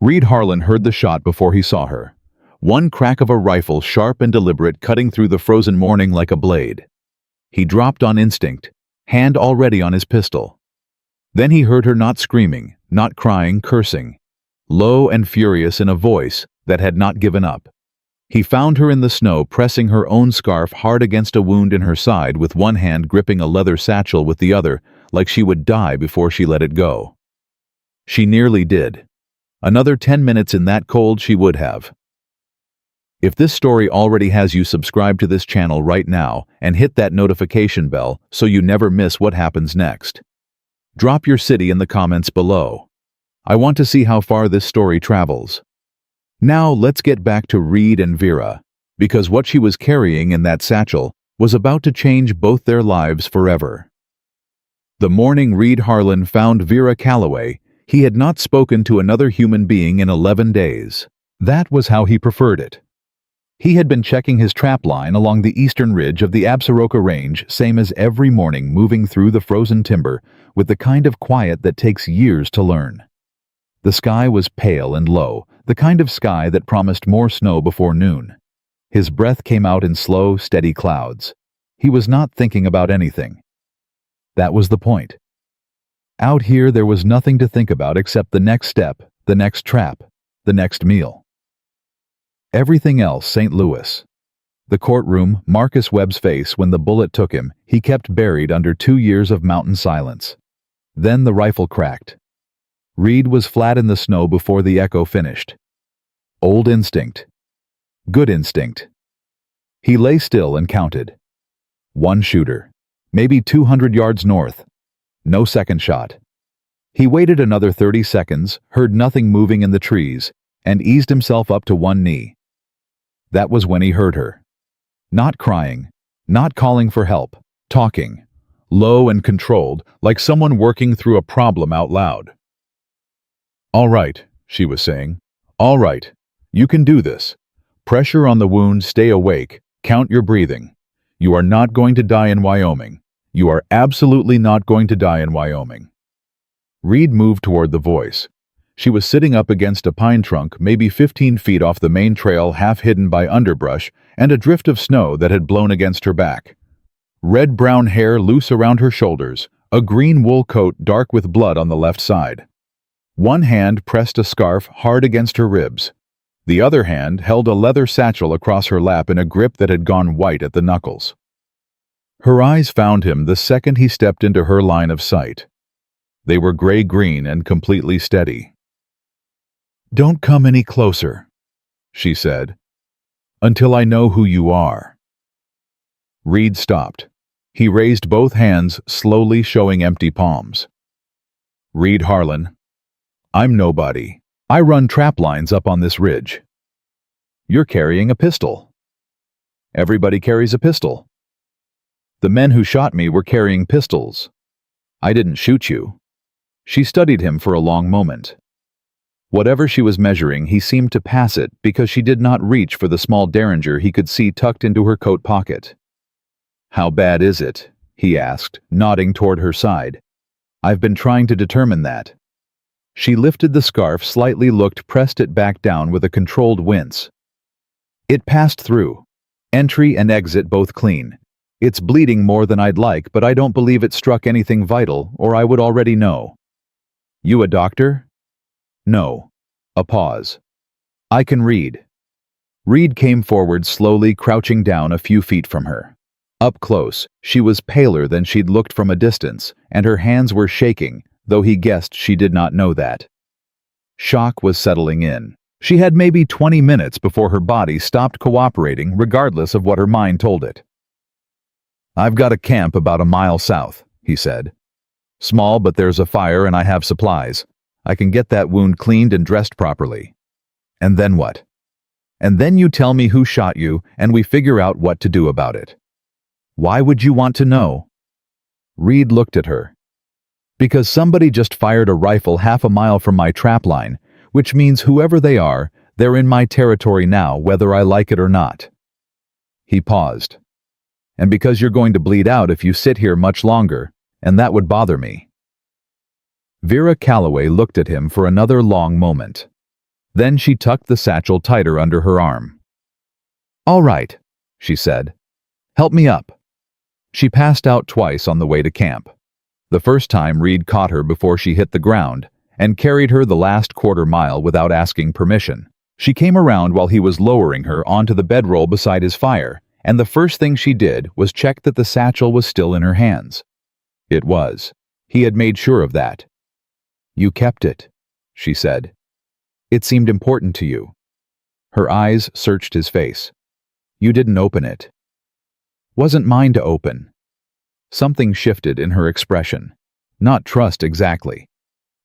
Reed Harlan heard the shot before he saw her. One crack of a rifle, sharp and deliberate, cutting through the frozen morning like a blade. He dropped on instinct, hand already on his pistol. Then he heard her, not screaming, not crying, cursing, low and furious in a voice that had not given up. He found her in the snow, pressing her own scarf hard against a wound in her side, with one hand gripping a leather satchel with the other, like she would die before she let it go. She nearly did. Another 10 minutes in that cold she would have. If this story already has you, subscribe to this channel right now and hit that notification bell so you never miss what happens next. Drop your city in the comments below. I want to see how far this story travels. Now let's get back to Reed and Vera, because what she was carrying in that satchel was about to change both their lives forever. The morning Reed Harlan found Vera Calloway, he had not spoken to another human being in 11 days. That was how he preferred it. He had been checking his trap line along the eastern ridge of the Absaroka Range, same as every morning, moving through the frozen timber with the kind of quiet that takes years to learn. The sky was pale and low, the kind of sky that promised more snow before noon. His breath came out in slow, steady clouds. He was not thinking about anything. That was the point. Out here there was nothing to think about except the next step, the next trap, the next meal. Everything else St. Louis. The courtroom, Marcus Webb's face when the bullet took him, he kept buried under 2 years of mountain silence. Then the rifle cracked. Reed was flat in the snow before the echo finished. Old instinct. Good instinct. He lay still and counted. One shooter. Maybe 200 yards north. No second shot. He waited another 30 seconds, heard nothing moving in the trees, and eased himself up to one knee. That was when he heard her. Not crying, not calling for help, talking, low and controlled, like someone working through a problem out loud. "All right," she was saying. "All right. You can do this. Pressure on the wound, stay awake, count your breathing. You are not going to die in Wyoming. You are absolutely not going to die in Wyoming." Reed moved toward the voice. She was sitting up against a pine trunk, maybe 15 feet off the main trail, half hidden by underbrush and a drift of snow that had blown against her back. Red-brown hair loose around her shoulders, a green wool coat dark with blood on the left side. One hand pressed a scarf hard against her ribs. The other hand held a leather satchel across her lap in a grip that had gone white at the knuckles. Her eyes found him the second he stepped into her line of sight. They were gray-green and completely steady. "Don't come any closer," she said, "until I know who you are." Reed stopped. He raised both hands, slowly showing empty palms. "Reed Harlan, I'm nobody. I run trap lines up on this ridge. You're carrying a pistol. Everybody carries a pistol. The men who shot me were carrying pistols. I didn't shoot you." She studied him for a long moment. Whatever she was measuring, he seemed to pass it because she did not reach for the small derringer he could see tucked into her coat pocket. "How bad is it?" he asked, nodding toward her side. "I've been trying to determine that." She lifted the scarf, slightly looked, pressed it back down with a controlled wince. "It passed through. Entry and exit both clean. It's bleeding more than I'd like, but I don't believe it struck anything vital, or I would already know." "You a doctor?" "No." A pause. "I can read." Reed came forward slowly, crouching down a few feet from her. Up close, she was paler than she'd looked from a distance, and her hands were shaking, though he guessed she did not know that. Shock was settling in. She had maybe 20 minutes before her body stopped cooperating, regardless of what her mind told it. "I've got a camp about a mile south," he said. "Small, but there's a fire and I have supplies. I can get that wound cleaned and dressed properly." "And then what?" "And then you tell me who shot you, and we figure out what to do about it." "Why would you want to know?" Reed looked at her. "Because somebody just fired a rifle half a mile from my trap line, which means whoever they are, they're in my territory now, whether I like it or not." He paused. "And because you're going to bleed out if you sit here much longer, and that would bother me." Vera Calloway looked at him for another long moment. Then she tucked the satchel tighter under her arm. "All right," she said. "Help me up." She passed out twice on the way to camp. The first time Reed caught her before she hit the ground and carried her the last quarter-mile without asking permission. She came around while he was lowering her onto the bedroll beside his fire, and the first thing she did was check that the satchel was still in her hands. It was. He had made sure of that. "You kept it," she said. "It seemed important to you." Her eyes searched his face. "You didn't open it." "Wasn't mine to open." Something shifted in her expression. Not trust exactly,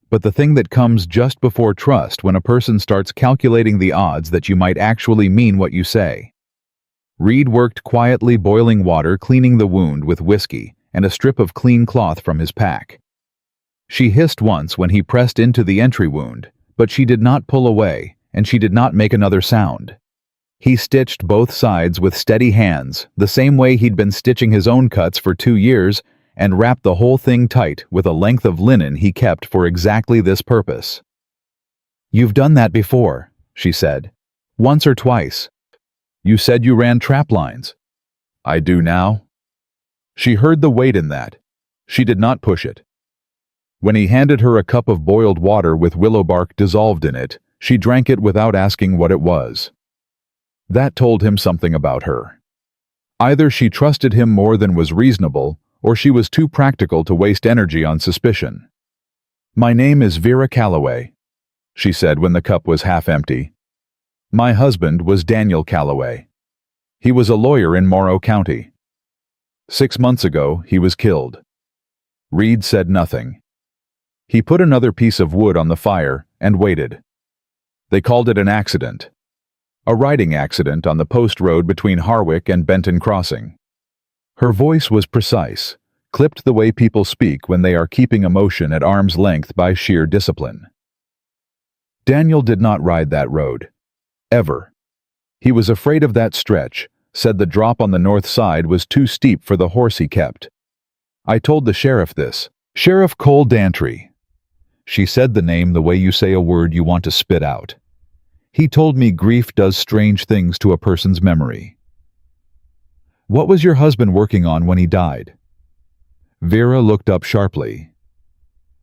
but the thing that comes just before trust when a person starts calculating the odds that you might actually mean what you say. Reed worked quietly, boiling water, cleaning the wound with whiskey and a strip of clean cloth from his pack. She hissed once when he pressed into the entry wound, but she did not pull away, and she did not make another sound. He stitched both sides with steady hands, the same way he'd been stitching his own cuts for 2 years, and wrapped the whole thing tight with a length of linen he kept for exactly this purpose. "You've done that before," she said. "Once or twice. You said you ran trap lines." "I do now." She heard the weight in that. She did not push it. When he handed her a cup of boiled water with willow bark dissolved in it, she drank it without asking what it was. That told him something about her. Either she trusted him more than was reasonable, or she was too practical to waste energy on suspicion. "My name is Vera Calloway," she said when the cup was half empty. "My husband was Daniel Calloway. He was a lawyer in Morrow County. 6 months ago, he was killed." Reed said nothing. He put another piece of wood on the fire and waited. They called it an accident. A riding accident on the post road between Harwick and Benton Crossing. Her voice was precise, clipped the way people speak when they are keeping emotion at arm's length by sheer discipline. Daniel did not ride that road. Ever. He was afraid of that stretch, said the drop on the north side was too steep for the horse he kept. "I told the sheriff this. Sheriff Cole Dantry." She said the name the way you say a word you want to spit out. "He told me grief does strange things to a person's memory." "What was your husband working on when he died?" Vera looked up sharply.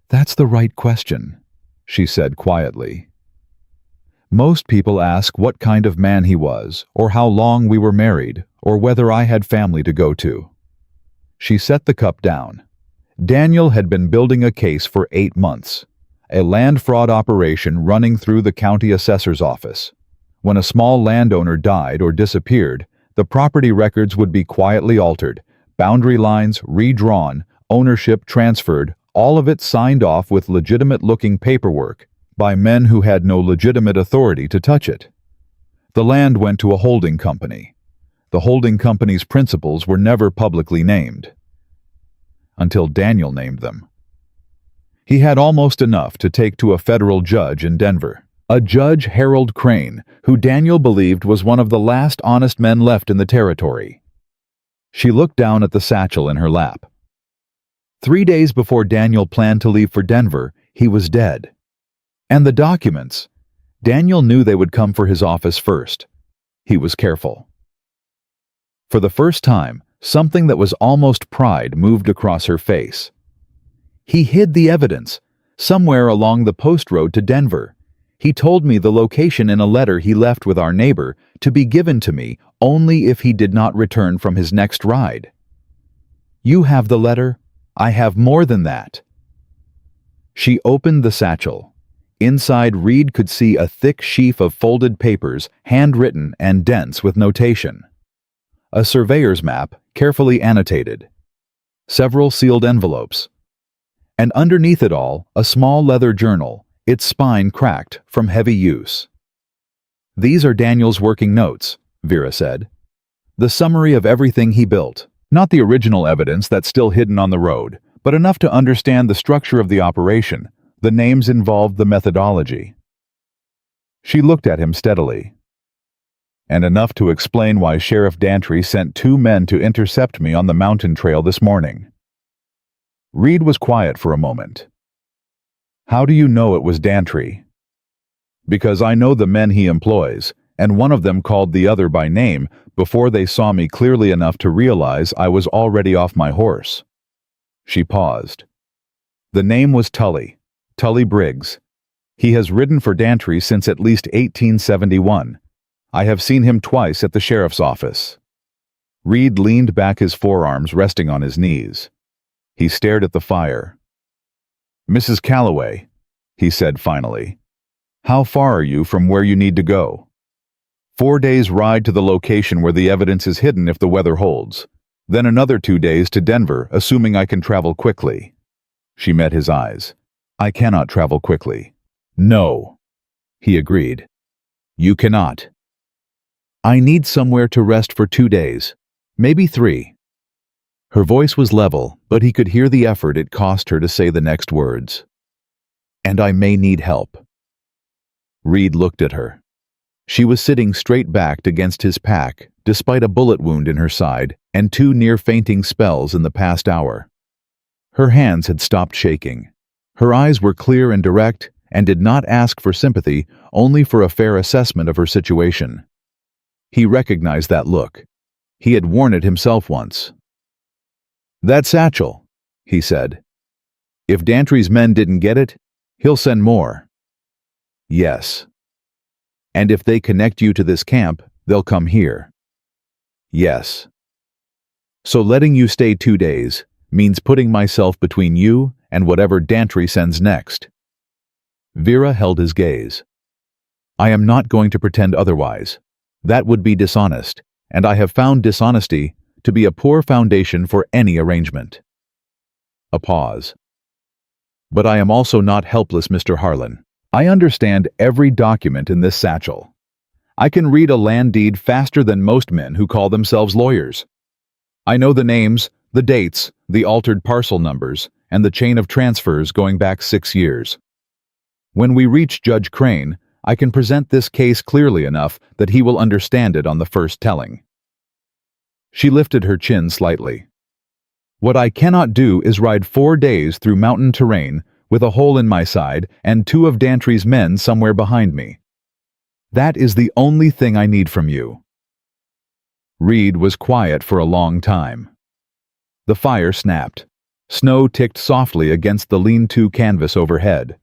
"That's the right question," she said quietly. "Most people ask what kind of man he was, or how long we were married, or whether I had family to go to." She set the cup down. Daniel had been building a case for 8 months. A land fraud operation running through the county assessor's office. When a small landowner died or disappeared, the property records would be quietly altered, boundary lines redrawn, ownership transferred, all of it signed off with legitimate-looking paperwork by men who had no legitimate authority to touch it. The land went to a holding company. The holding company's principals were never publicly named. Until Daniel named them. He had almost enough to take to a federal judge in Denver. A Judge Harold Crane, who Daniel believed was one of the last honest men left in the territory. She looked down at the satchel in her lap. 3 days before Daniel planned to leave for Denver, he was dead. And the documents. Daniel knew they would come for his office first. He was careful. For the first time, something that was almost pride moved across her face. He hid the evidence, somewhere along the post road to Denver. He told me the location in a letter he left with our neighbor to be given to me only if he did not return from his next ride. "You have the letter. I have more than that." She opened the satchel. Inside, Reed could see a thick sheaf of folded papers, handwritten and dense with notation. A surveyor's map, carefully annotated. Several sealed envelopes. And underneath it all, a small leather journal, its spine cracked from heavy use. "These are Daniel's working notes," Vera said. "The summary of everything he built. Not the original evidence that's still hidden on the road, but enough to understand the structure of the operation, the names involved, the methodology." She looked at him steadily. "And enough to explain why Sheriff Dantry sent 2 men to intercept me on the mountain trail this morning." Reed was quiet for a moment. "How do you know it was Dantry?" Because I know the men he employs, and one of them called the other by name before they saw me clearly enough to realize I was already off my horse." She paused. "The name was Tully Briggs. He has ridden for Dantry since at least 1871. I have seen him twice at the sheriff's office." Reed leaned back, his forearms resting on his knees. He stared at the fire. "Mrs. Calloway," he said finally, "how far are you from where you need to go?" 4 days' ride to the location where the evidence is hidden if the weather holds. Then another 2 days to Denver, assuming I can travel quickly. She met his eyes. "I cannot travel quickly." "No," he agreed. "You cannot. I need somewhere to rest for 2 days, maybe 3. Her voice was level, but he could hear the effort it cost her to say the next words. "And I may need help." Reed looked at her. She was sitting straight-backed against his pack, despite a bullet wound in her side and 2 near-fainting spells in the past hour. Her hands had stopped shaking. Her eyes were clear and direct and did not ask for sympathy, only for a fair assessment of her situation. He recognized that look. He had worn it himself once. "That satchel," he said. "If Dantry's men didn't get it, he'll send more." "Yes." "And if they connect you to this camp, they'll come here." "Yes." "So letting you stay 2 days means putting myself between you and whatever Dantry sends next." Vera held his gaze. "I am not going to pretend otherwise. That would be dishonest, and I have found dishonesty to be a poor foundation for any arrangement." A pause. "But I am also not helpless, Mr. Harlan. I understand every document in this satchel. I can read a land deed faster than most men who call themselves lawyers. I know the names, the dates, the altered parcel numbers, and the chain of transfers going back 6 years. When we reach Judge Crane, I can present this case clearly enough that he will understand it on the first telling." She lifted her chin slightly. "What I cannot do is ride 4 days through mountain terrain with a hole in my side and 2 of Dantry's men somewhere behind me. That is the only thing I need from you." Reed was quiet for a long time. The fire snapped. Snow ticked softly against the lean-to canvas overhead.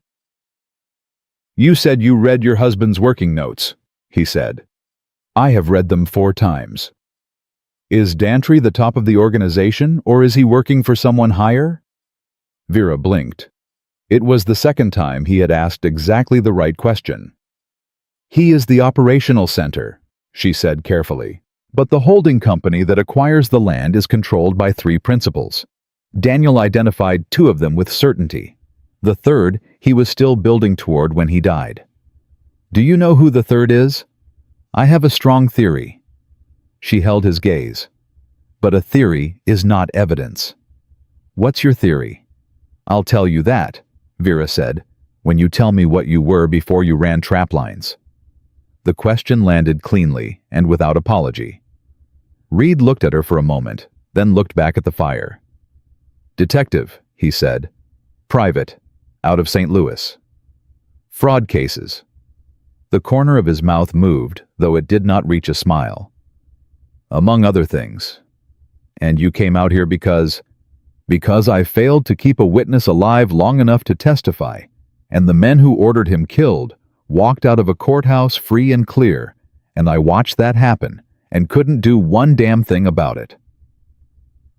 "You said you read your husband's working notes," he said. "I have read them 4 times. Is Dantry the top of the organization, or is he working for someone higher?" Vera blinked. It was the second time he had asked exactly the right question. "He is the operational center," she said carefully. "But the holding company that acquires the land is controlled by 3 principals. Daniel identified 2 of them with certainty. The third he was still building toward when he died. Do you know who the third is? I have a strong theory." She held his gaze. "But a theory is not evidence." "What's your theory?" "I'll tell you that," Vera said, "when you tell me what you were before you ran trap lines." The question landed cleanly and without apology. Reed looked at her for a moment, then looked back at the fire. "Detective," he said. "Private. Out of St. Louis. Fraud cases." The corner of his mouth moved, though it did not reach a smile. "Among other things. And you came out here because I failed to keep a witness alive long enough to testify, and the men who ordered him killed walked out of a courthouse free and clear, and I watched that happen and couldn't do one damn thing about it."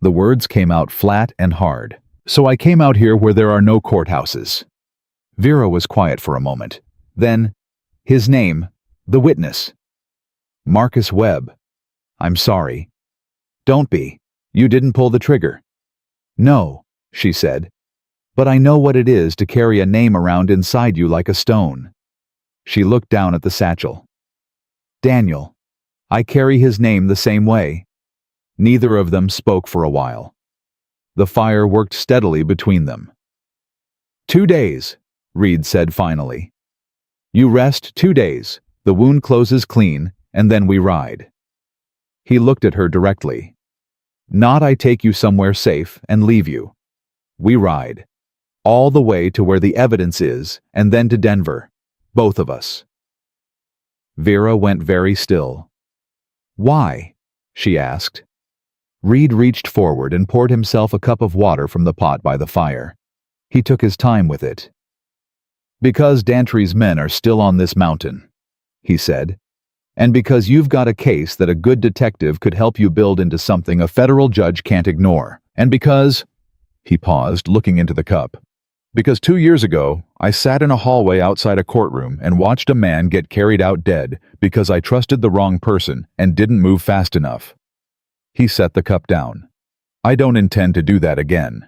The words came out flat and hard. "So I came out here where there are no courthouses." Vera was quiet for a moment. Then, "His name, the witness." "Marcus Webb." "I'm sorry." "Don't be. You didn't pull the trigger." "No," she said. "But I know what it is to carry a name around inside you like a stone." She looked down at the satchel. "Daniel. I carry his name the same way." Neither of them spoke for a while. The fire worked steadily between them. 2 days, Reed said finally. "You rest 2 days, the wound closes clean, and then we ride." He looked at her directly. "Not I take you somewhere safe and leave you. We ride. All the way to where the evidence is, and then to Denver. Both of us." Vera went very still. "Why?" she asked. Reed reached forward and poured himself a cup of water from the pot by the fire. He took his time with it. "Because Dantry's men are still on this mountain," he said. "And because you've got a case that a good detective could help you build into something a federal judge can't ignore. And because—" he paused, looking into the cup. "Because 2 years ago, I sat in a hallway outside a courtroom and watched a man get carried out dead because I trusted the wrong person and didn't move fast enough." He set the cup down. "I don't intend to do that again."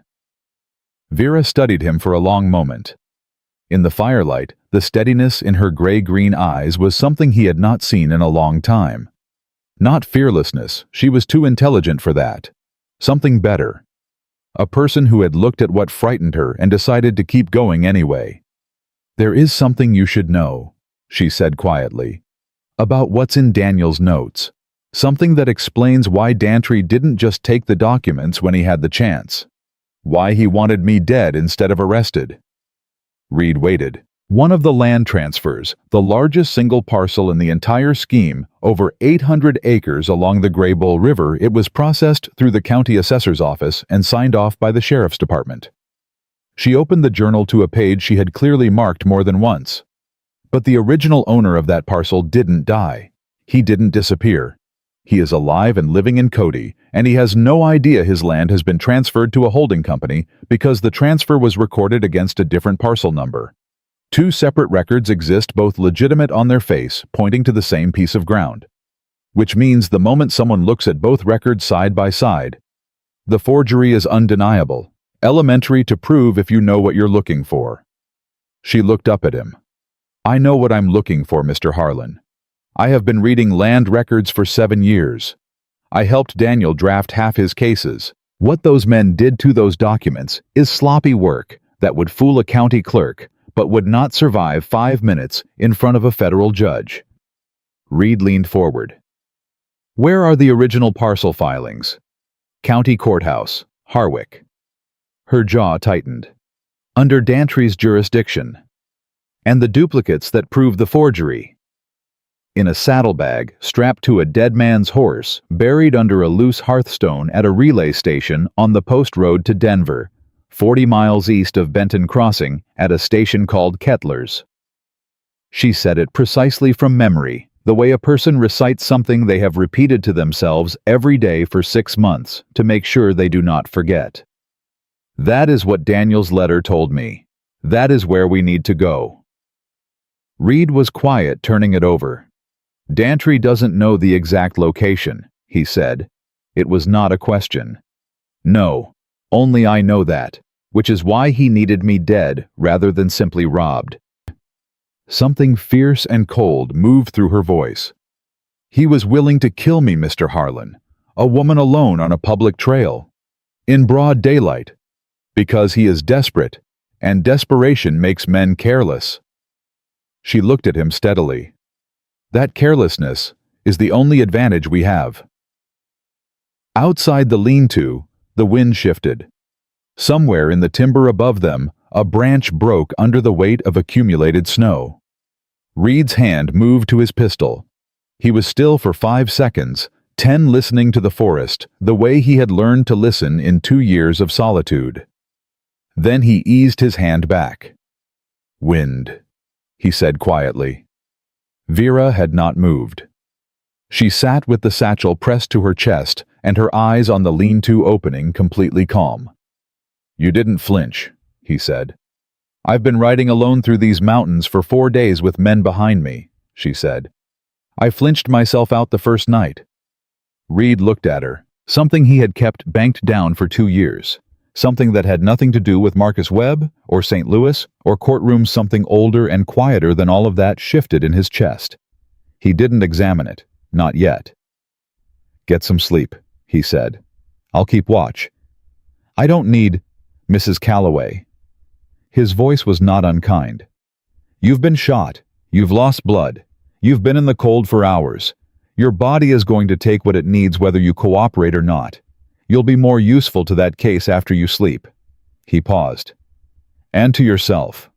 Vera studied him for a long moment. In the firelight, the steadiness in her gray-green eyes was something he had not seen in a long time. Not fearlessness, she was too intelligent for that. Something better. A person who had looked at what frightened her and decided to keep going anyway. "There is something you should know," she said quietly, "about what's in Daniel's notes. Something that explains why Dantry didn't just take the documents when he had the chance. Why he wanted me dead instead of arrested." Reed waited. "One of the land transfers, the largest single parcel in the entire scheme, over 800 acres along the Gray Bull River, it was processed through the county assessor's office and signed off by the sheriff's department." She opened the journal to a page she had clearly marked more than once. "But the original owner of that parcel didn't die. He didn't disappear. He is alive and living in Cody, and he has no idea his land has been transferred to a holding company because the transfer was recorded against a different parcel number. 2 separate records exist, both legitimate on their face, pointing to the same piece of ground. Which means the moment someone looks at both records side by side, the forgery is undeniable, elementary to prove if you know what you're looking for." She looked up at him. "I know what I'm looking for, Mr. Harlan. I have been reading land records for 7 years. I helped Daniel draft half his cases. What those men did to those documents is sloppy work that would fool a county clerk, but would not survive 5 minutes in front of a federal judge." Reed leaned forward. "Where are the original parcel filings?" "County Courthouse, Harwick." Her jaw tightened. "Under Dantry's jurisdiction." "And the duplicates that prove the forgery?" "In a saddlebag strapped to a dead man's horse, buried under a loose hearthstone at a relay station on the post road to Denver, 40 miles east of Benton Crossing, at a station called Kettler's." She said it precisely from memory, the way a person recites something they have repeated to themselves every day for 6 months to make sure they do not forget. "That is what Daniel's letter told me. That is where we need to go." Reed was quiet, turning it over. "Dantry doesn't know the exact location," he said. It was not a question. "No, only I know that, which is why he needed me dead rather than simply robbed." Something fierce and cold moved through her voice. "He was willing to kill me, Mr. Harlan, a woman alone on a public trail, in broad daylight, because he is desperate, and desperation makes men careless." She looked at him steadily. "That carelessness is the only advantage we have." Outside the lean-to, the wind shifted. Somewhere in the timber above them, a branch broke under the weight of accumulated snow. Reed's hand moved to his pistol. He was still for 5 seconds, 10 listening to the forest, the way he had learned to listen in 2 years of solitude. Then he eased his hand back. "Wind," he said quietly. Vera had not moved. She sat with the satchel pressed to her chest and her eyes on the lean-to opening, completely calm. "You didn't flinch," he said. "I've been riding alone through these mountains for 4 days with men behind me," she said. "I flinched myself out the first night." Reed looked at her, something he had kept banked down for 2 years. Something that had nothing to do with Marcus Webb, or St. Louis, or courtrooms. Something older and quieter than all of that shifted in his chest. He didn't examine it, not yet. "Get some sleep," he said. "I'll keep watch. I don't need Mrs. Calloway." His voice was not unkind. "You've been shot. You've lost blood. You've been in the cold for hours. Your body is going to take what it needs whether you cooperate or not. You'll be more useful to that case after you sleep." He paused. "And to yourself."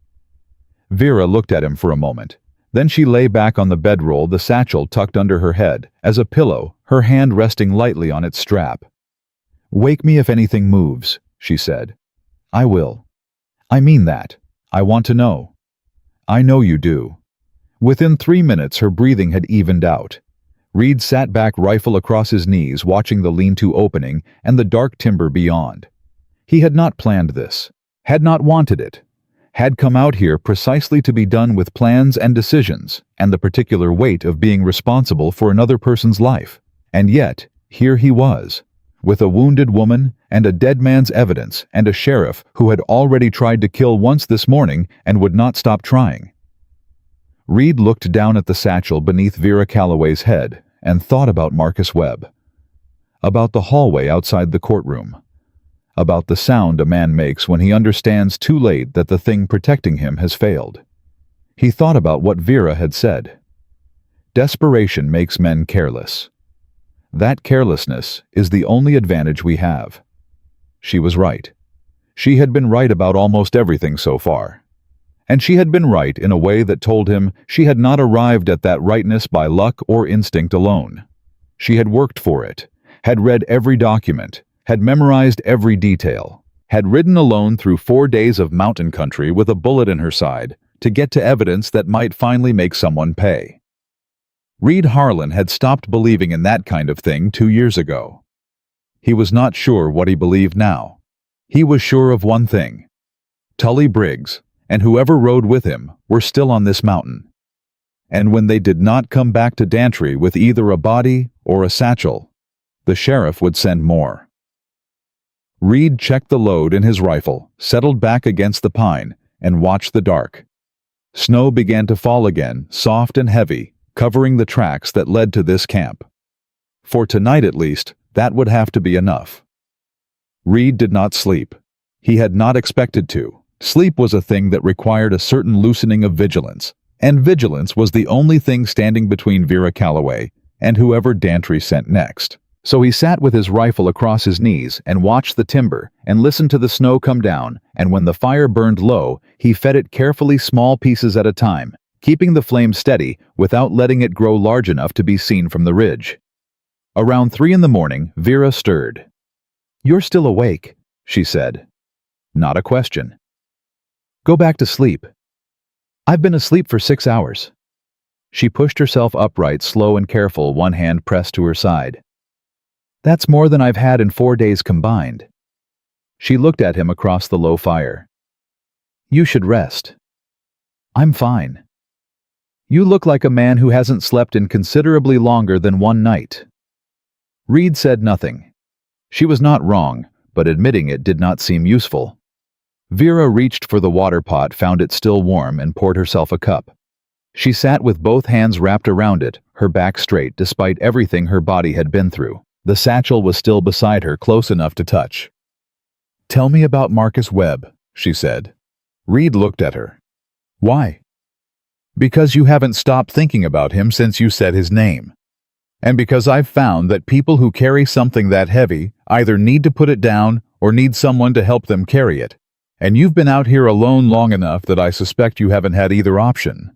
Vera looked at him for a moment. Then she lay back on the bedroll, the satchel tucked under her head, as a pillow, her hand resting lightly on its strap. "Wake me if anything moves," she said. "I will. I mean that. I want to know." "I know you do." Within 3 minutes her breathing had evened out. Reed sat back, rifle across his knees, watching the lean-to opening and the dark timber beyond. He had not planned this, had not wanted it, had come out here precisely to be done with plans and decisions and the particular weight of being responsible for another person's life. And yet, here he was, with a wounded woman and a dead man's evidence and a sheriff who had already tried to kill once this morning and would not stop trying. Reed looked down at the satchel beneath Vera Calloway's head and thought about Marcus Webb, about the hallway outside the courtroom, about the sound a man makes when he understands too late that the thing protecting him has failed. He thought about what Vera had said. Desperation makes men careless. That carelessness is the only advantage we have. She was right. She had been right about almost everything so far. And she had been right in a way that told him she had not arrived at that rightness by luck or instinct alone. She had worked for it, had read every document, had memorized every detail, had ridden alone through 4 days of mountain country with a bullet in her side to get to evidence that might finally make someone pay. Reed Harlan had stopped believing in that kind of thing 2 years ago. He was not sure what he believed now. He was sure of one thing. Tully Briggs, and whoever rode with him, were still on this mountain. And when they did not come back to Dantry with either a body or a satchel, the sheriff would send more. Reed checked the load in his rifle, settled back against the pine, and watched the dark. Snow began to fall again, soft and heavy, covering the tracks that led to this camp. For tonight at least, that would have to be enough. Reed did not sleep. He had not expected to. Sleep was a thing that required a certain loosening of vigilance, and vigilance was the only thing standing between Vera Calloway and whoever Dantry sent next. So he sat with his rifle across his knees and watched the timber and listened to the snow come down, and when the fire burned low, he fed it carefully, small pieces at a time, keeping the flame steady without letting it grow large enough to be seen from the ridge. Around 3 in the morning, Vera stirred. "You're still awake," she said. Not a question. "Go back to sleep." "I've been asleep for 6 hours." She pushed herself upright, slow and careful, one hand pressed to her side. "That's more than I've had in 4 days combined." She looked at him across the low fire. "You should rest." "I'm fine." "You look like a man who hasn't slept in considerably longer than one night." Reed said nothing. She was not wrong, but admitting it did not seem useful. Vera reached for the water pot, found it still warm, and poured herself a cup. She sat with both hands wrapped around it, her back straight despite everything her body had been through. The satchel was still beside her, close enough to touch. "Tell me about Marcus Webb," she said. Reed looked at her. "Why?" "Because you haven't stopped thinking about him since you said his name. And because I've found that people who carry something that heavy either need to put it down or need someone to help them carry it. And you've been out here alone long enough that I suspect you haven't had either option."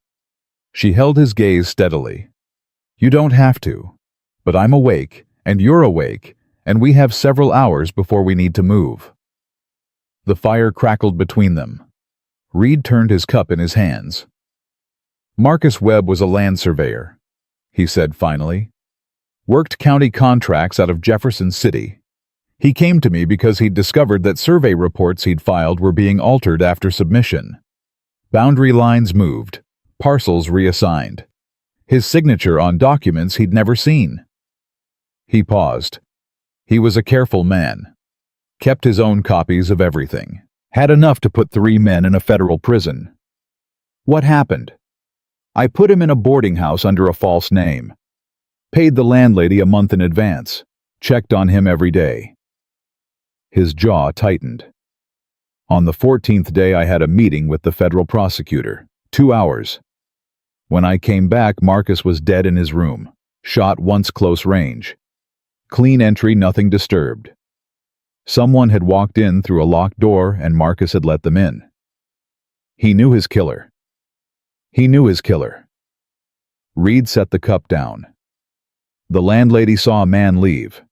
She held his gaze steadily. "You don't have to. But I'm awake, and you're awake, and we have several hours before we need to move." The fire crackled between them. Reed turned his cup in his hands. "Marcus Webb was a land surveyor," he said finally. "Worked county contracts out of Jefferson City. He came to me because he'd discovered that survey reports he'd filed were being altered after submission. Boundary lines moved, parcels reassigned. His signature on documents he'd never seen." He paused. He was a careful man. Kept his own copies of everything. Had enough to put 3 men in a federal prison. "What happened?" "I put him in a boarding house under a false name. Paid the landlady a month in advance. Checked on him every day." His jaw tightened. "On the 14th day I had a meeting with the federal prosecutor. 2 hours. When I came back, Marcus was dead in his room. Shot once close range. Clean entry, nothing disturbed. Someone had walked in through a locked door and Marcus had let them in. He knew his killer. He knew his killer. Reed set the cup down. The landlady saw a man leave.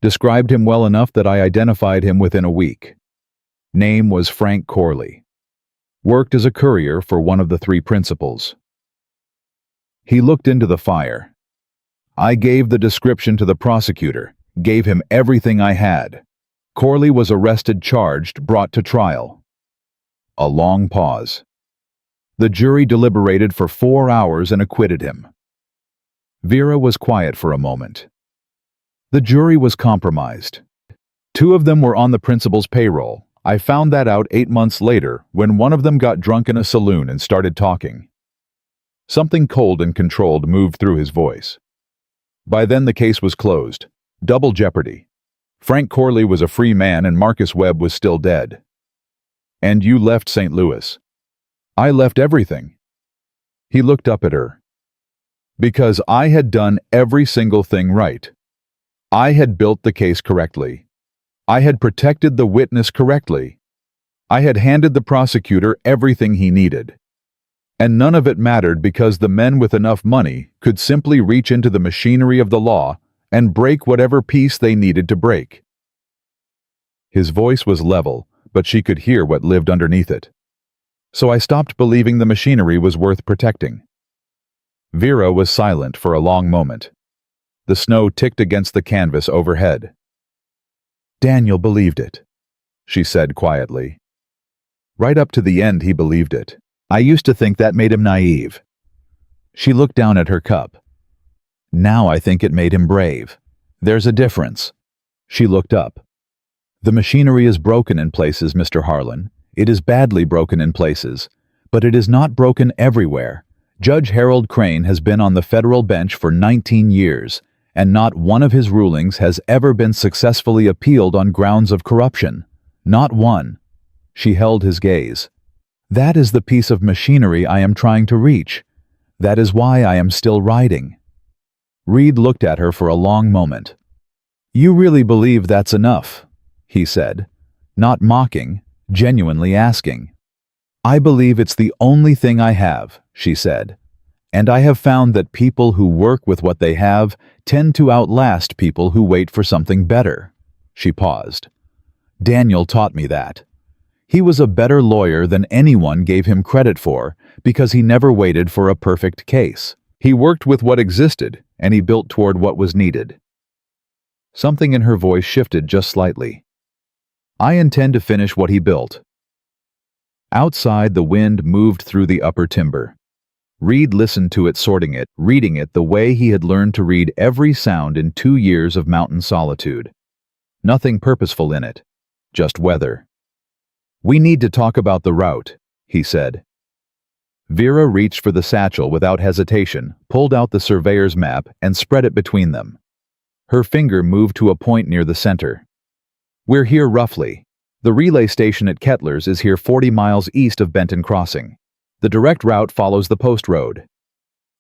Described him well enough that I identified him within a week. Name was Frank Corley. Worked as a courier for one of the three principals. He looked into the fire. I gave the description to the prosecutor, gave him everything I had. Corley was arrested, charged, brought to trial. A long pause. The jury deliberated for 4 hours and acquitted him. Vera was quiet for a moment. The jury was compromised. 2 of them were on the principal's payroll. I found that out 8 months later when one of them got drunk in a saloon and started talking. Something cold and controlled moved through his voice. By then the case was closed. Double jeopardy. Frank Corley was a free man and Marcus Webb was still dead. And you left St. Louis. I left everything. He looked up at her. Because I had done every single thing right. I had built the case correctly. I had protected the witness correctly. I had handed the prosecutor everything he needed. And none of it mattered because the men with enough money could simply reach into the machinery of the law and break whatever piece they needed to break. His voice was level, but she could hear what lived underneath it. So I stopped believing the machinery was worth protecting. Vera was silent for a long moment. The snow ticked against the canvas overhead. Daniel believed it, she said quietly. Right up to the end he believed it. I used to think that made him naive. She looked down at her cup. Now I think it made him brave. There's a difference. She looked up. The machinery is broken in places, Mr. Harlan. It is badly broken in places, but it is not broken everywhere. Judge Harold Crane has been on the federal bench for 19 years, and not one of his rulings has ever been successfully appealed on grounds of corruption. Not one. She held his gaze. That is the piece of machinery I am trying to reach. That is why I am still writing. Reed looked at her for a long moment. You really believe that's enough, he said, not mocking, genuinely asking. I believe it's the only thing I have, she said, and I have found that people who work with what they have tend to outlast people who wait for something better. She paused. Daniel taught me that. He was a better lawyer than anyone gave him credit for because he never waited for a perfect case. He worked with what existed, and he built toward what was needed. Something in her voice shifted just slightly. I intend to finish what he built. Outside, the wind moved through the upper timber. Reed listened to it, sorting it, reading it the way he had learned to read every sound in 2 years of mountain solitude. Nothing purposeful in it, just weather. We need to talk about the route, he said. Vera reached for the satchel without hesitation, pulled out the surveyor's map, and spread it between them. Her finger moved to a point near the center. We're here roughly. The relay station at Kettler's is here 40 miles east of Benton Crossing. The direct route follows the post road.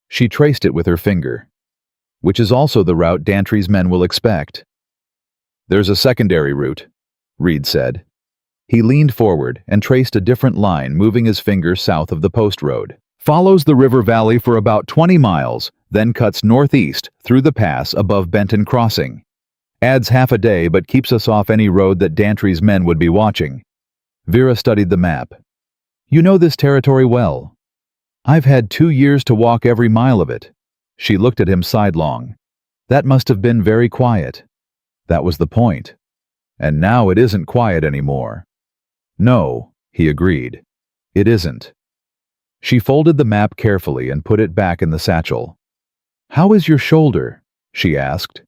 She traced it with her finger. Which is also the route Dantry's men will expect. There's a secondary route, Reed said. He leaned forward and traced a different line, moving his finger south of the post road. Follows the river valley for about 20 miles, then cuts northeast through the pass above Benton Crossing. Adds half a day but keeps us off any road that Dantry's men would be watching. Vera studied the map. You know this territory well. I've had 2 years to walk every mile of it. She looked at him sidelong. That must have been very quiet. That was the point. And now it isn't quiet anymore. No, he agreed. It isn't. She folded the map carefully and put it back in the satchel. How is your shoulder? She asked.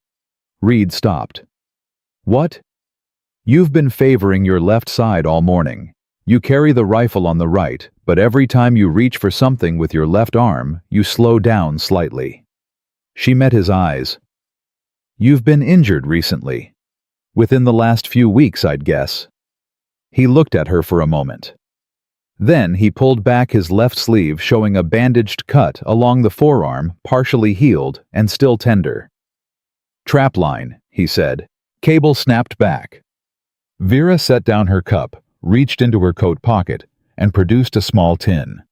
Reed stopped. What? You've been favoring your left side all morning. You carry the rifle on the right, but every time you reach for something with your left arm, you slow down slightly. She met his eyes. You've been injured recently. Within the last few weeks, I'd guess. He looked at her for a moment. Then he pulled back his left sleeve, showing a bandaged cut along the forearm, partially healed and still tender. Trap line, he said. Cable snapped back. Vera set down her cup, reached into her coat pocket, and produced a small tin.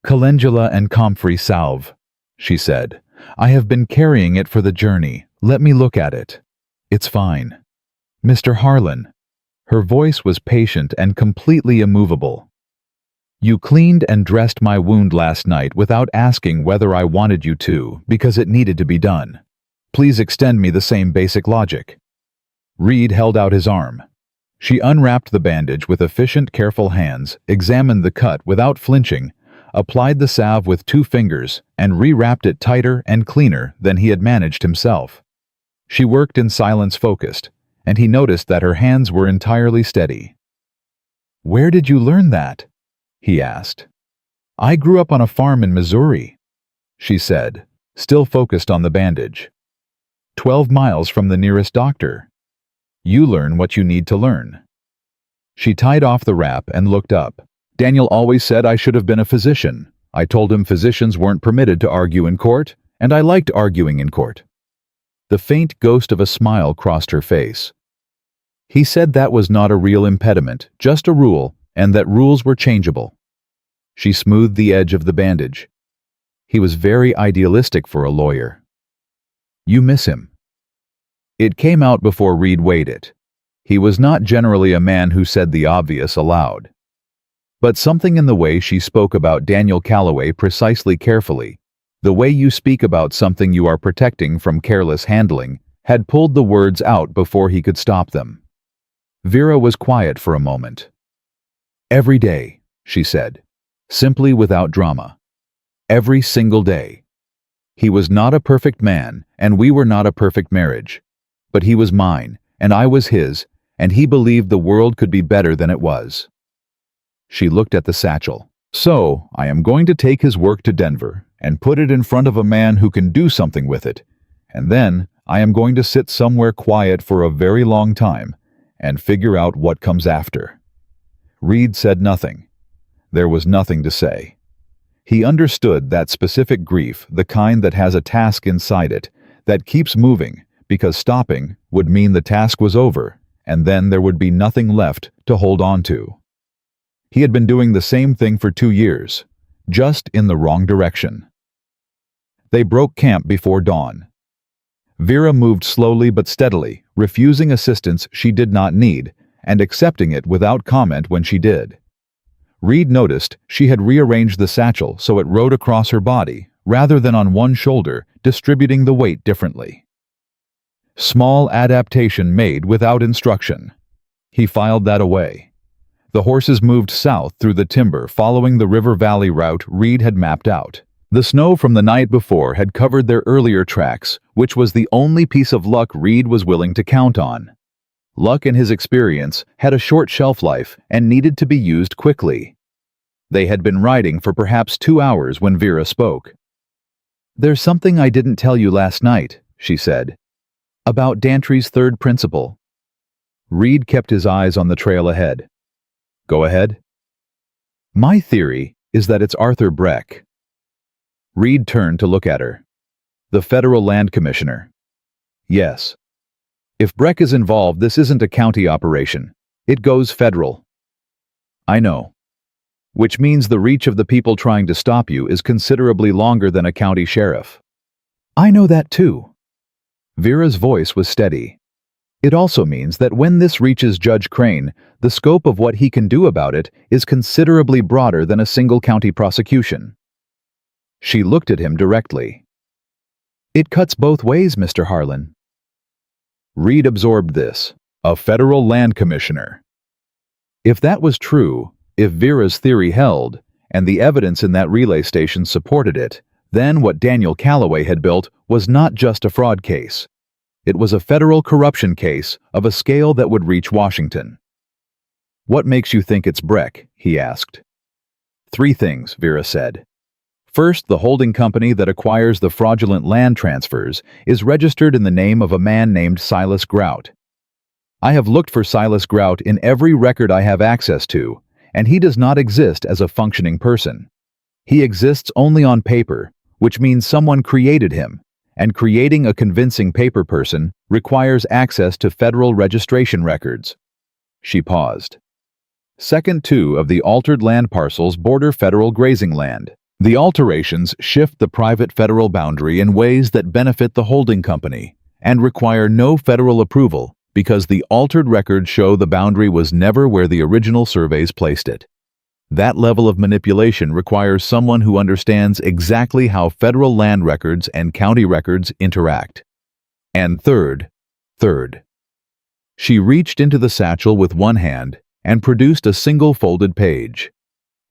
Calendula and comfrey salve, she said. "I have been carrying it for the journey. Let me look at it." "It's fine." "Mr. Harlan." Her voice was patient and completely immovable. "You cleaned and dressed my wound last night without asking whether I wanted you to, because it needed to be done. Please extend me the same basic logic." Reed held out his arm. She unwrapped the bandage with efficient, careful hands, examined the cut without flinching, applied the salve with 2 fingers, and rewrapped it tighter and cleaner than he had managed himself. She worked in silence focused, and he noticed that her hands were entirely steady. "Where did you learn that?" he asked. "I grew up on a farm in Missouri," she said, still focused on the bandage. 12 miles from the nearest doctor. You learn what you need to learn." She tied off the wrap and looked up. "Daniel always said I should have been a physician. I told him physicians weren't permitted to argue in court, and I liked arguing in court." The faint ghost of a smile crossed her face. "He said that was not a real impediment, just a rule, and that rules were changeable." She smoothed the edge of the bandage. "He was very idealistic for a lawyer." "You miss him." It came out before Reed weighed it. He was not generally a man who said the obvious aloud. But something in the way she spoke about Daniel Calloway precisely carefully, the way you speak about something you are protecting from careless handling, had pulled the words out before he could stop them. Vera was quiet for a moment. "Every day," she said, simply without drama. "Every single day. He was not a perfect man, and we were not a perfect marriage. But he was mine, and I was his, and he believed the world could be better than it was." She looked at the satchel. "So, I am going to take his work to Denver and put it in front of a man who can do something with it, and then I am going to sit somewhere quiet for a very long time and figure out what comes after." Reed said nothing. There was nothing to say. He understood that specific grief, the kind that has a task inside it, that keeps moving, because stopping would mean the task was over, and then there would be nothing left to hold on to. He had been doing the same thing for 2 years, just in the wrong direction. They broke camp before dawn. Vera moved slowly but steadily, refusing assistance she did not need, and accepting it without comment when she did. Reed noticed she had rearranged the satchel so it rode across her body, rather than on one shoulder, distributing the weight differently. Small adaptation made without instruction. He filed that away. The horses moved south through the timber, following the river valley route Reed had mapped out. The snow from the night before had covered their earlier tracks, which was the only piece of luck Reed was willing to count on. Luck in his experience had a short shelf life and needed to be used quickly. They had been riding for perhaps 2 hours when Vera spoke. "There's something I didn't tell you last night," she said. "About Dantry's third principle." Reed kept his eyes on the trail ahead. "Go ahead." "My theory is that it's Arthur Breck." Reed turned to look at her. "The federal land commissioner." "Yes. If Breck is involved, this isn't a county operation. It goes federal." "I know. Which means the reach of the people trying to stop you is considerably longer than a county sheriff." "I know that too." Vera's voice was steady. "It also means that when this reaches Judge Crane, the scope of what he can do about it is considerably broader than a single county prosecution." She looked at him directly. "It cuts both ways, Mr. Harlan." Reed absorbed this. A federal land commissioner. If that was true, if Vera's theory held, and the evidence in that relay station supported it, then what Daniel Calloway had built was not just a fraud case. It was a federal corruption case of a scale that would reach Washington. "What makes you think it's Breck?" he asked. "3 things," Vera said. "First, the holding company that acquires the fraudulent land transfers is registered in the name of a man named Silas Grout. I have looked for Silas Grout in every record I have access to, and he does not exist as a functioning person. He exists only on paper, which means someone created him, and creating a convincing paper person requires access to federal registration records." She paused. "Second, 2 of the altered land parcels border federal grazing land. The alterations shift the private federal boundary in ways that benefit the holding company and require no federal approval because the altered records show the boundary was never where the original surveys placed it. That level of manipulation requires someone who understands exactly how federal land records and county records interact. And third, she reached into the satchel with one hand and produced a single folded page.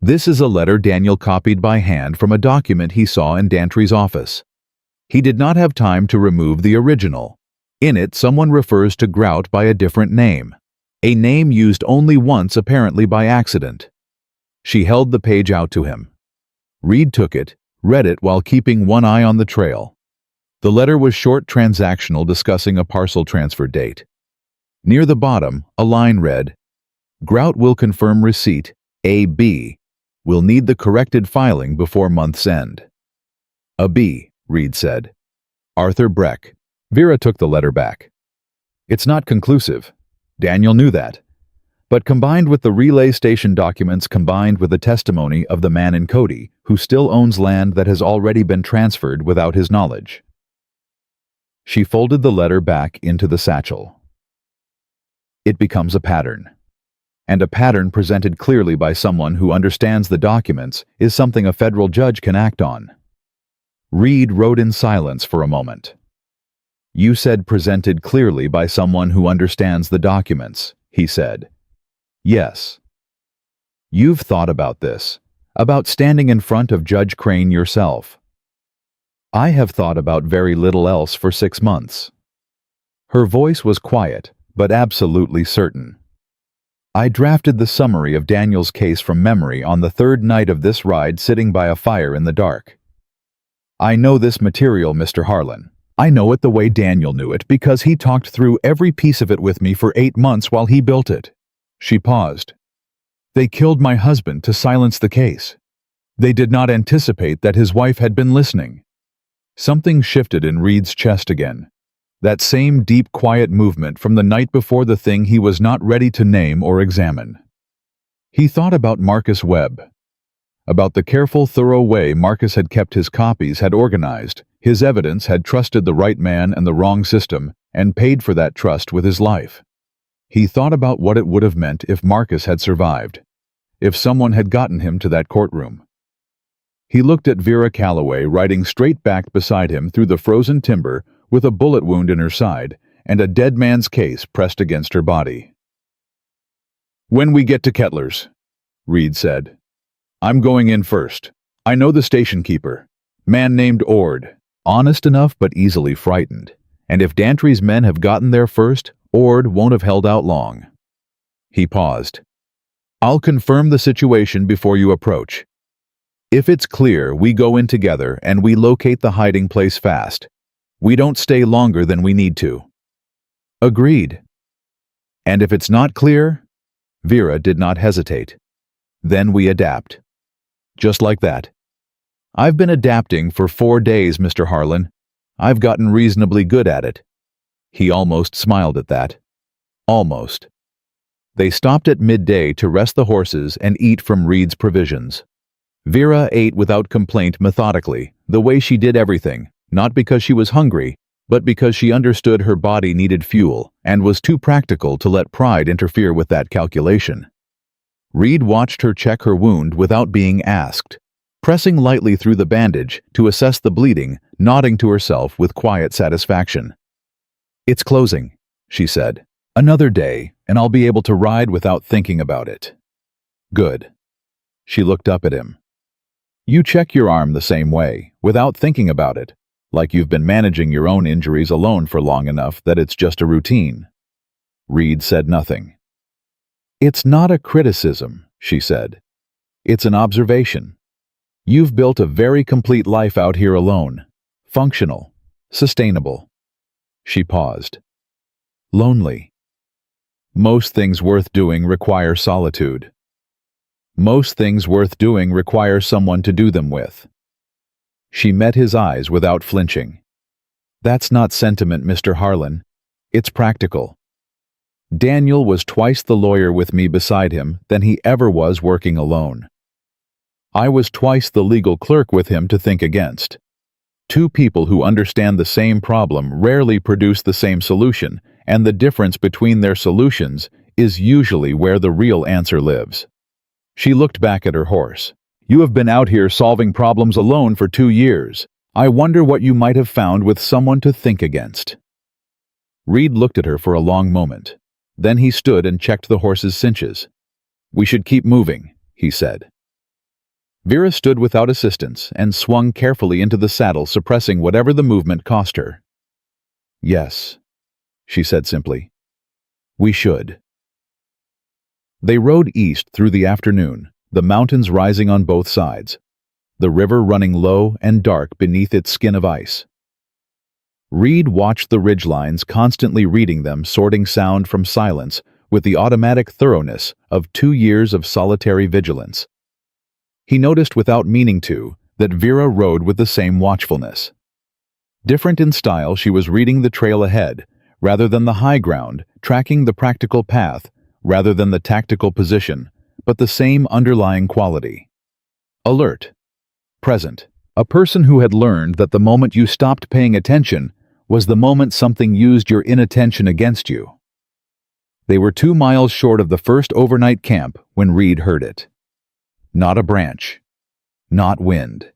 This is a letter Daniel copied by hand from a document he saw in Dantry's office. He did not have time to remove the original. In it, someone refers to Grout by a different name, a name used only once apparently by accident. She held the page out to him. Reed took it, read it while keeping one eye on the trail. The letter was short, transactional, discussing a parcel transfer date. Near the bottom, a line read, "Grout will confirm receipt, A.B. will need the corrected filing before month's end." "A B," Reed said. "Arthur Breck." Vera took the letter back. "It's not conclusive. Daniel knew that. But combined with the relay station documents, combined with the testimony of the man in Cody, who still owns land that has already been transferred without his knowledge." She folded the letter back into the satchel. It becomes a pattern. And a pattern presented clearly by someone who understands the documents is something a federal judge can act on. Reed wrote in silence for a moment. "You said presented clearly by someone who understands the documents," he said. "Yes. You've thought about this, about standing in front of Judge Crane yourself." "I have thought about very little else for 6 months." Her voice was quiet, but absolutely certain. "I drafted the summary of Daniel's case from memory on the 3rd night of this ride, sitting by a fire in the dark. I know this material, Mr. Harlan. I know it the way Daniel knew it because he talked through every piece of it with me for 8 months while he built it." She paused. "They killed my husband to silence the case. They did not anticipate that his wife had been listening." Something shifted in Reed's chest again. That same deep, quiet movement from the night before the thing he was not ready to name or examine. He thought about Marcus Webb, about the careful, thorough way Marcus had kept his copies, had organized, his evidence, had trusted the right man and the wrong system, and paid for that trust with his life. He thought about what it would have meant if Marcus had survived, if someone had gotten him to that courtroom. He looked at Vera Calloway riding straight back beside him through the frozen timber with a bullet wound in her side and a dead man's case pressed against her body. "When we get to Kettler's," Reed said. "I'm going in first. I know the station keeper. Man named Ord. Honest enough but easily frightened. And if Dantry's men have gotten there first, Ord won't have held out long." He paused. "I'll confirm the situation before you approach. If it's clear, we go in together and we locate the hiding place fast. We don't stay longer than we need to." "Agreed." "And if it's not clear?" Vera did not hesitate. "Then we adapt." Just like that. "I've been adapting for 4 days, Mr. Harlan. I've gotten reasonably good at it." He almost smiled at that. Almost. They stopped at midday to rest the horses and eat from Reed's provisions. Vera ate without complaint, methodically, the way she did everything, not because she was hungry, but because she understood her body needed fuel and was too practical to let pride interfere with that calculation. Reed watched her check her wound without being asked, pressing lightly through the bandage to assess the bleeding, nodding to herself with quiet satisfaction. "It's closing," she said. "Another day, and I'll be able to ride without thinking about it." "Good." She looked up at him. "You check your arm the same way, without thinking about it, like you've been managing your own injuries alone for long enough that it's just a routine." Reed said nothing. "It's not a criticism," she said. "It's an observation. You've built a very complete life out here alone. Functional. Sustainable." She paused. "Lonely. Most things worth doing require solitude. Most things worth doing require someone to do them with." She met his eyes without flinching. "That's not sentiment, Mr. Harlan. It's practical. Daniel was twice the lawyer with me beside him than he ever was working alone. I was twice the legal clerk with him to think against. Two people who understand the same problem rarely produce the same solution, and the difference between their solutions is usually where the real answer lives. She looked back at her horse. You have been out here solving problems alone for 2 years. I wonder what you might have found with someone to think against. Reed looked at her for a long moment. Then he stood and checked the horse's cinches. We should keep moving, he said. Vera stood without assistance and swung carefully into the saddle, suppressing whatever the movement cost her. Yes, she said simply. We should. They rode east through the afternoon, the mountains rising on both sides, the river running low and dark beneath its skin of ice. Reed watched the ridgelines, constantly reading them, sorting sound from silence with the automatic thoroughness of 2 years of solitary vigilance. He noticed without meaning to that Vera rode with the same watchfulness. Different in style, she was reading the trail ahead, rather than the high ground, tracking the practical path, rather than the tactical position, but the same underlying quality. Alert. Present. A person who had learned that the moment you stopped paying attention was the moment something used your inattention against you. They were 2 miles short of the first overnight camp when Reed heard it. Not a branch. Not wind.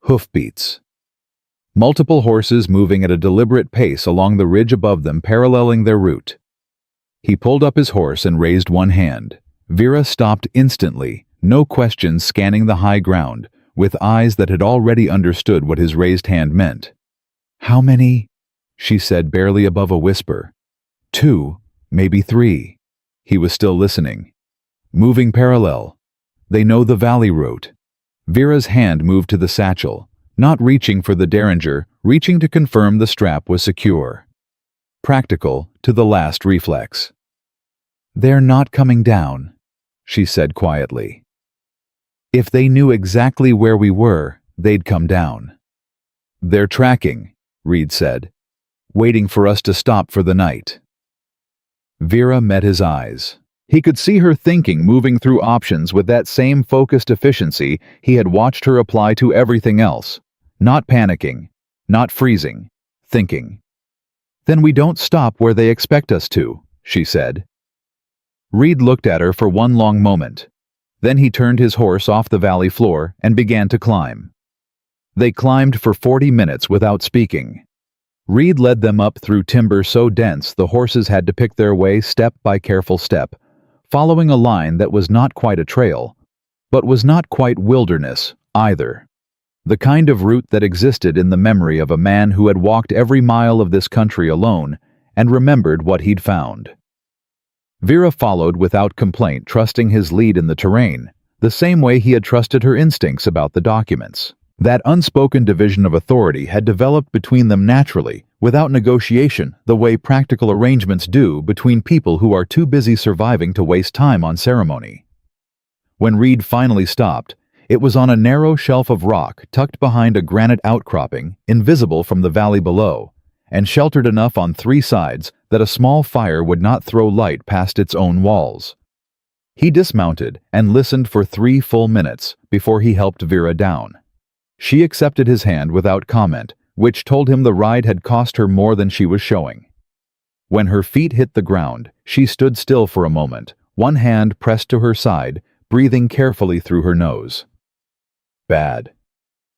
Hoofbeats. Multiple horses moving at a deliberate pace along the ridge above them, paralleling their route. He pulled up his horse and raised one hand. Vera stopped instantly, no questions, scanning the high ground, with eyes that had already understood what his raised hand meant. How many? She said, barely above a whisper. 2, maybe 3. He was still listening. Moving parallel. They know the valley route. Vera's hand moved to the satchel, not reaching for the derringer, reaching to confirm the strap was secure. Practical to the last reflex. They're not coming down, she said quietly. If they knew exactly where we were, they'd come down. They're tracking, Reed said, waiting for us to stop for the night. Vera met his eyes. He could see her thinking, moving through options with that same focused efficiency he had watched her apply to everything else. Not panicking, not freezing, thinking. Then we don't stop where they expect us to, she said. Reed looked at her for one long moment. Then he turned his horse off the valley floor and began to climb. They climbed for 40 minutes without speaking. Reed led them up through timber so dense the horses had to pick their way step by careful step, following a line that was not quite a trail, but was not quite wilderness either. The kind of route that existed in the memory of a man who had walked every mile of this country alone and remembered what he'd found. Vera followed without complaint, trusting his lead in the terrain, the same way he had trusted her instincts about the documents. That unspoken division of authority had developed between them naturally, without negotiation, the way practical arrangements do between people who are too busy surviving to waste time on ceremony. When Reed finally stopped, it was on a narrow shelf of rock tucked behind a granite outcropping, invisible from the valley below, and sheltered enough on 3 sides that a small fire would not throw light past its own walls. He dismounted and listened for 3 full minutes before he helped Vera down. She accepted his hand without comment, which told him the ride had cost her more than she was showing. When her feet hit the ground, she stood still for a moment, one hand pressed to her side, breathing carefully through her nose. Bad?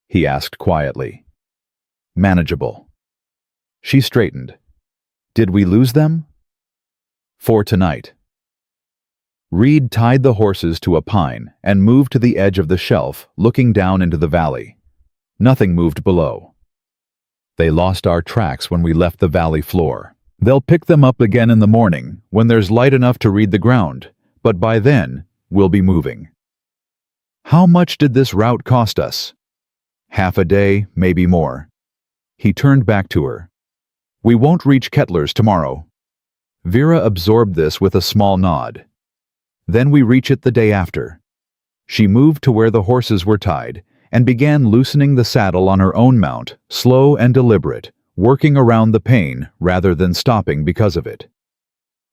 He asked quietly. Manageable. She straightened. Did we lose them? For tonight. Reed tied the horses to a pine and moved to the edge of the shelf, looking down into the valley. Nothing moved below. They lost our tracks when we left the valley floor. They'll pick them up again in the morning, when there's light enough to read the ground, but by then, we'll be moving. How much did this route cost us? Half a day, maybe more. He turned back to her. We won't reach Kettler's tomorrow. Vera absorbed this with a small nod. Then we reach it the day after. She moved to where the horses were tied and began loosening the saddle on her own mount, slow and deliberate, working around the pain rather than stopping because of it.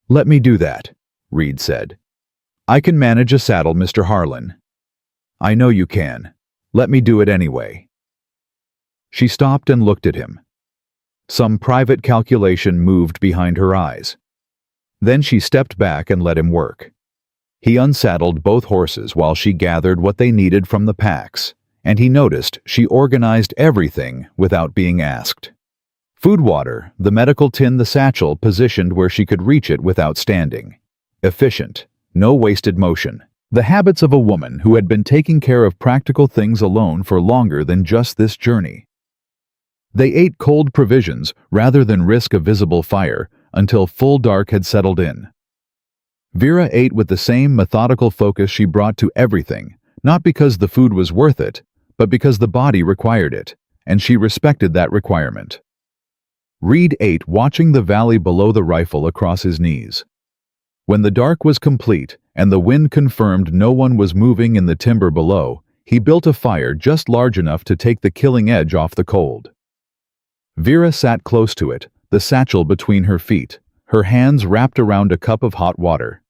Let me do that, Reed said. I can manage a saddle, Mr. Harlan. I know you can. Let me do it anyway. She stopped and looked at him. Some private calculation moved behind her eyes. Then she stepped back and let him work. He unsaddled both horses while she gathered what they needed from the packs, and he noticed she organized everything without being asked. Food, water, the medical tin, the satchel positioned where she could reach it without standing. Efficient, no wasted motion. The habits of a woman who had been taking care of practical things alone for longer than just this journey. They ate cold provisions rather than risk a visible fire until full dark had settled in. Vera ate with the same methodical focus she brought to everything, not because the food was worth it, but because the body required it, and she respected that requirement. Reed ate watching the valley below the rifle across his knees. When the dark was complete and the wind confirmed no one was moving in the timber below, he built a fire just large enough to take the killing edge off the cold. Vera sat close to it, the satchel between her feet, her hands wrapped around a cup of hot water.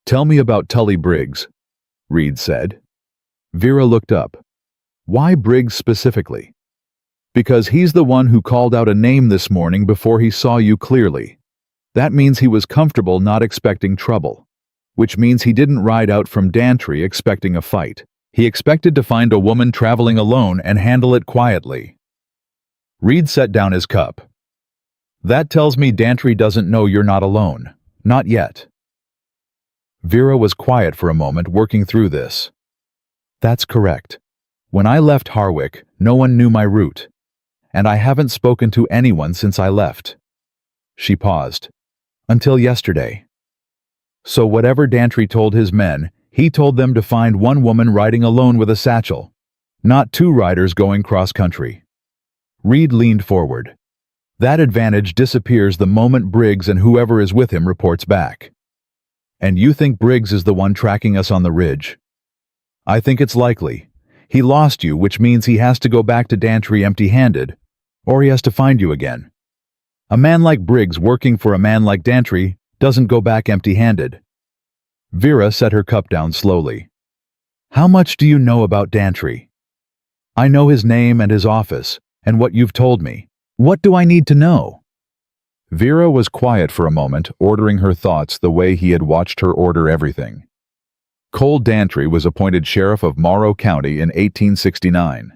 "Tell me about Tully Briggs," Reed said. Vera looked up. "Why Briggs specifically?" "Because he's the one who called out a name this morning before he saw you clearly. That means he was comfortable not expecting trouble. Which means he didn't ride out from Dantry expecting a fight. He expected to find a woman traveling alone and handle it quietly." Reed set down his cup. "That tells me Dantry doesn't know you're not alone. Not yet." Vera was quiet for a moment, working through this. "That's correct. When I left Harwick, no one knew my route. And I haven't spoken to anyone since I left." She paused. "Until yesterday. So whatever Dantry told his men, he told them to find one woman riding alone with a satchel, not two riders going cross-country." Reed leaned forward. "That advantage disappears the moment Briggs and whoever is with him reports back." "And you think Briggs is the one tracking us on the ridge?" "I think it's likely. He lost you, which means he has to go back to Dantry empty-handed, or he has to find you again. A man like Briggs working for a man like Dantry doesn't go back empty-handed." Vera set her cup down slowly. "How much do you know about Dantry?" "I know his name and his office, and what you've told me. What do I need to know?" Vera was quiet for a moment, ordering her thoughts the way he had watched her order everything. Cole Dantry was appointed sheriff of Morrow County in 1869.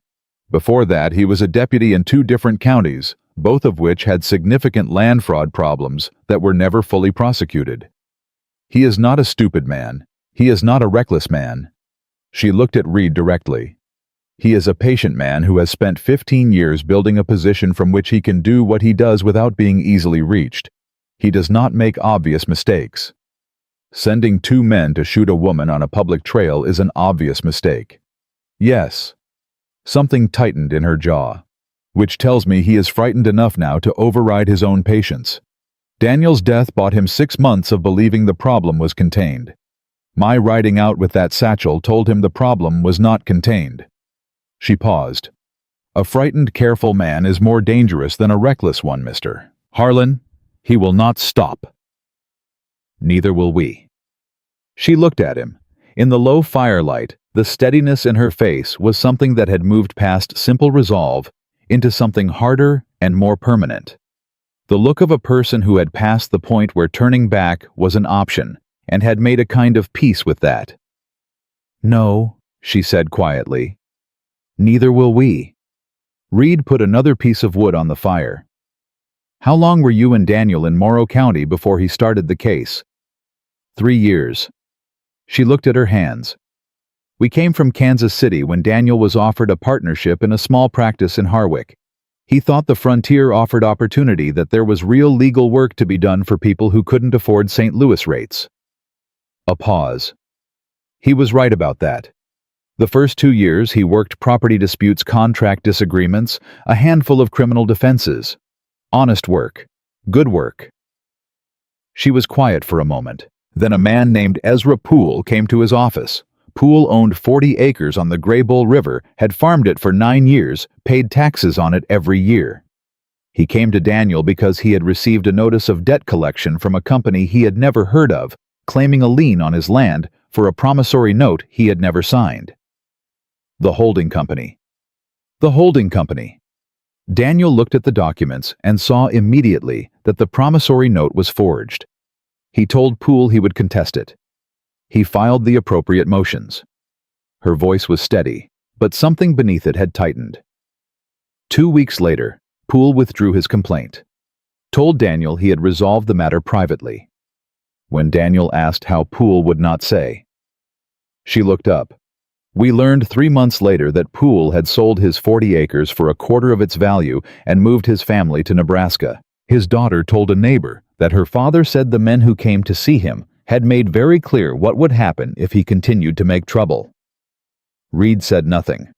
Before that, he was a deputy in 2 different counties, both of which had significant land fraud problems that were never fully prosecuted. He is not a stupid man. He is not a reckless man. She looked at Reed directly. He is a patient man who has spent 15 years building a position from which he can do what he does without being easily reached. He does not make obvious mistakes. Sending 2 men to shoot a woman on a public trail is an obvious mistake. Yes. Something tightened in her jaw, which tells me he is frightened enough now to override his own patience. Daniel's death bought him 6 months of believing the problem was contained. My riding out with that satchel told him the problem was not contained. She paused. "A frightened, careful man is more dangerous than a reckless one, Mr. Harlan. He will not stop." "Neither will we." She looked at him. In the low firelight, the steadiness in her face was something that had moved past simple resolve into something harder and more permanent. The look of a person who had passed the point where turning back was an option and had made a kind of peace with that. "No," she said quietly. "Neither will we." Reed put another piece of wood on the fire. "How long were you and Daniel in Morrow County before he started the case?" 3 years. She looked at her hands. "We came from Kansas City when Daniel was offered a partnership in a small practice in Harwick. He thought the frontier offered opportunity, that there was real legal work to be done for people who couldn't afford St. Louis rates." A pause. "He was right about that. The first 2 years he worked property disputes, contract disagreements, a handful of criminal defenses. Honest work. Good work." She was quiet for a moment. Then a man named Ezra Poole came to his office. Poole owned 40 acres on the Grey Bull River, had farmed it for 9 years, paid taxes on it every year. He came to Daniel because he had received a notice of debt collection from a company he had never heard of, claiming a lien on his land for a promissory note he had never signed. The holding company. The holding company. Daniel looked at the documents and saw immediately that the promissory note was forged. He told Poole he would contest it. He filed the appropriate motions. Her voice was steady, but something beneath it had tightened. 2 weeks later, Poole withdrew his complaint, told Daniel he had resolved the matter privately. When Daniel asked how Poole would not say, she looked up. We learned 3 months later that Poole had sold his 40 acres for a quarter of its value and moved his family to Nebraska. His daughter told a neighbor that her father said the men who came to see him had made very clear what would happen if he continued to make trouble. Reed said nothing.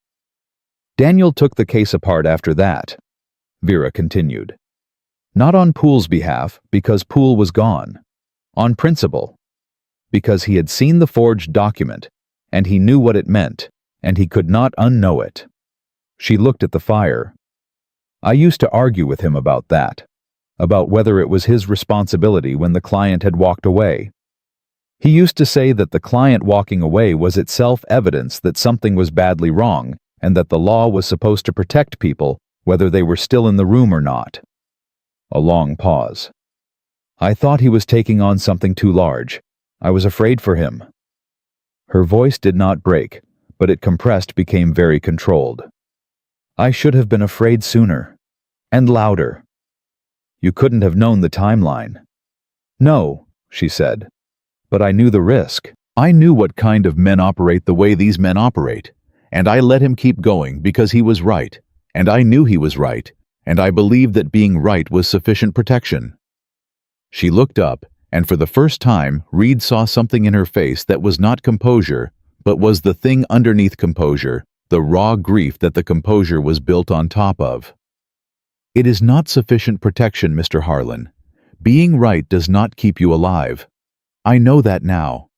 Daniel took the case apart after that. Vera continued. Not on Poole's behalf, because Poole was gone. On principle. Because he had seen the forged document, and he knew what it meant, and he could not unknow it. She looked at the fire. I used to argue with him about that, about whether it was his responsibility when the client had walked away. He used to say that the client walking away was itself evidence that something was badly wrong, and that the law was supposed to protect people whether they were still in the room or not. A long pause. I thought he was taking on something too large. I was afraid for him. Her voice did not break, but it compressed became very controlled. I should have been afraid sooner. And louder. You couldn't have known the timeline. No, she said. But I knew the risk. I knew what kind of men operate the way these men operate, and I let him keep going because he was right, and I knew he was right, and I believed that being right was sufficient protection. She looked up, and for the first time, Reed saw something in her face that was not composure, but was the thing underneath composure, the raw grief that the composure was built on top of. It is not sufficient protection, Mr. Harlan. Being right does not keep you alive. I know that now.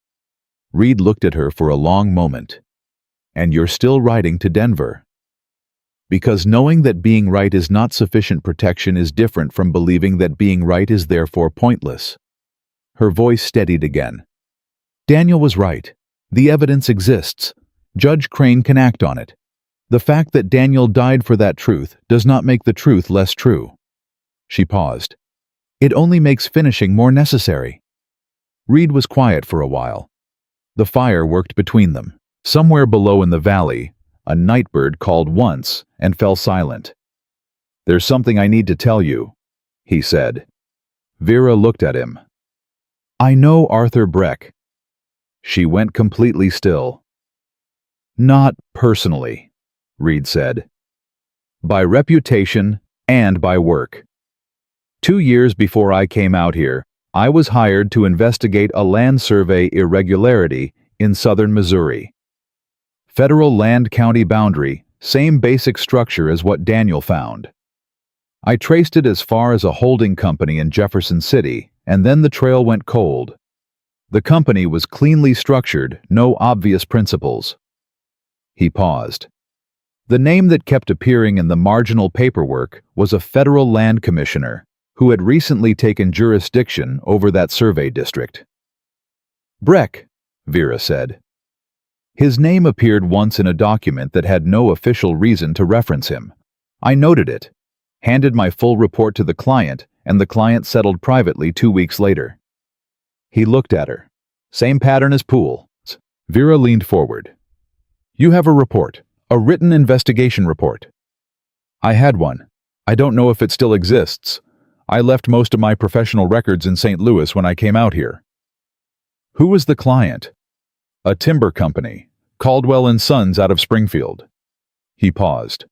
Reed looked at her for a long moment. And you're still writing to Denver. Because knowing that being right is not sufficient protection is different from believing that being right is therefore pointless. Her voice steadied again. Daniel was right. The evidence exists. Judge Crane can act on it. The fact that Daniel died for that truth does not make the truth less true. She paused. It only makes finishing more necessary. Reed was quiet for a while. The fire worked between them. Somewhere below in the valley, a nightbird called once and fell silent. There's something I need to tell you, he said. Vera looked at him. I know Arthur Breck. She went completely still. Not personally, Reed said. By reputation and by work. 2 years before I came out here, I was hired to investigate a land survey irregularity in southern Missouri. Federal land-county boundary, same basic structure as what Daniel found. I traced it as far as a holding company in Jefferson City, and then the trail went cold. The company was cleanly structured, no obvious principles. He paused. The name that kept appearing in the marginal paperwork was a federal land commissioner who had recently taken jurisdiction over that survey district. Breck, Vera said. His name appeared once in a document that had no official reason to reference him. I noted it, handed my full report to the client, and the client settled privately 2 weeks later. He looked at her. Same pattern as Poole. Vera leaned forward. You have a report, a written investigation report. I had one. I don't know if it still exists. I left most of my professional records in St. Louis when I came out here. Who was the client? A timber company, Caldwell and Sons out of Springfield. He paused.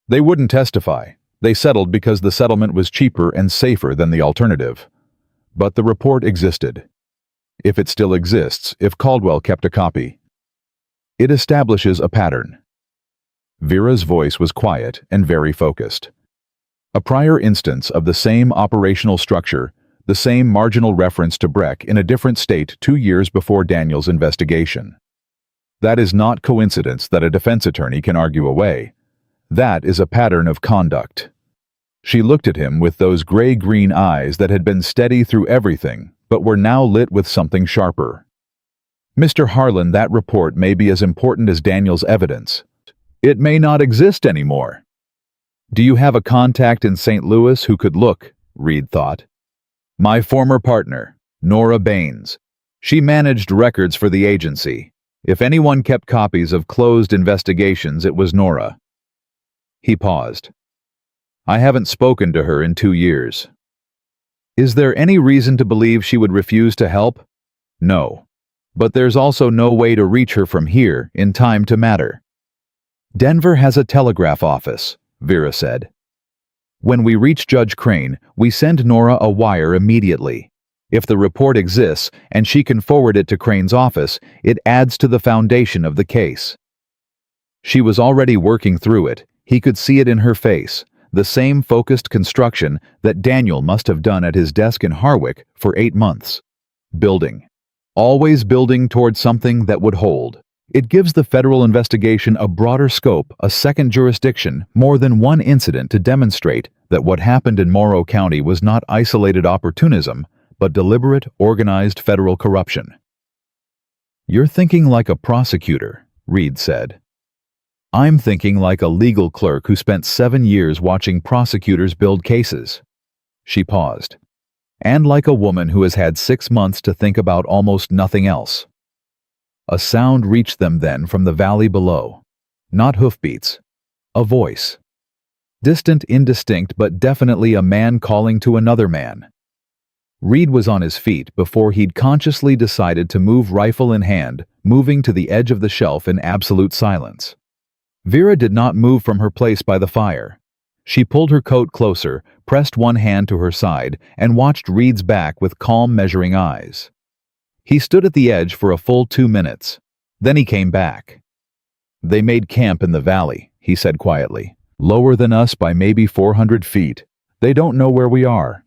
They wouldn't testify. They settled because the settlement was cheaper and safer than the alternative. But the report existed. If it still exists, if Caldwell kept a copy. It establishes a pattern. Vera's voice was quiet and very focused. A prior instance of the same operational structure, the same marginal reference to Breck in a different state 2 years before Daniel's investigation. That is not coincidence that a defense attorney can argue away. That is a pattern of conduct. She looked at him with those gray-green eyes that had been steady through everything, but were now lit with something sharper. Mr. Harlan, that report may be as important as Daniel's evidence. It may not exist anymore. Do you have a contact in St. Louis who could look? Reed thought. My former partner, Nora Baines. She managed records for the agency. If anyone kept copies of closed investigations, it was Nora. He paused. I haven't spoken to her in 2 years. Is there any reason to believe she would refuse to help? No. But there's also no way to reach her from here in time to matter. Denver has a telegraph office, Vera said. When we reach Judge Crane, we send Nora a wire immediately. If the report exists and she can forward it to Crane's office, it adds to the foundation of the case. She was already working through it. He could see it in her face, the same focused construction that Daniel must have done at his desk in Harwick for 8 months. Building. Always building toward something that would hold. It gives the federal investigation a broader scope, a second jurisdiction, more than one incident to demonstrate that what happened in Morrow County was not isolated opportunism, but deliberate, organized federal corruption. You're thinking like a prosecutor, Reed said. I'm thinking like a legal clerk who spent 7 years watching prosecutors build cases. She paused. And like a woman who has had 6 months to think about almost nothing else. A sound reached them then from the valley below. Not hoofbeats. A voice. Distant, indistinct, but definitely a man calling to another man. Reed was on his feet before he'd consciously decided to move rifle in hand, moving to the edge of the shelf in absolute silence. Vera did not move from her place by the fire. She pulled her coat closer, pressed one hand to her side, and watched Reed's back with calm, measuring eyes. He stood at the edge for a full 2 minutes. Then he came back. They made camp in the valley, he said quietly. Lower than us by maybe 400 feet. They don't know where we are.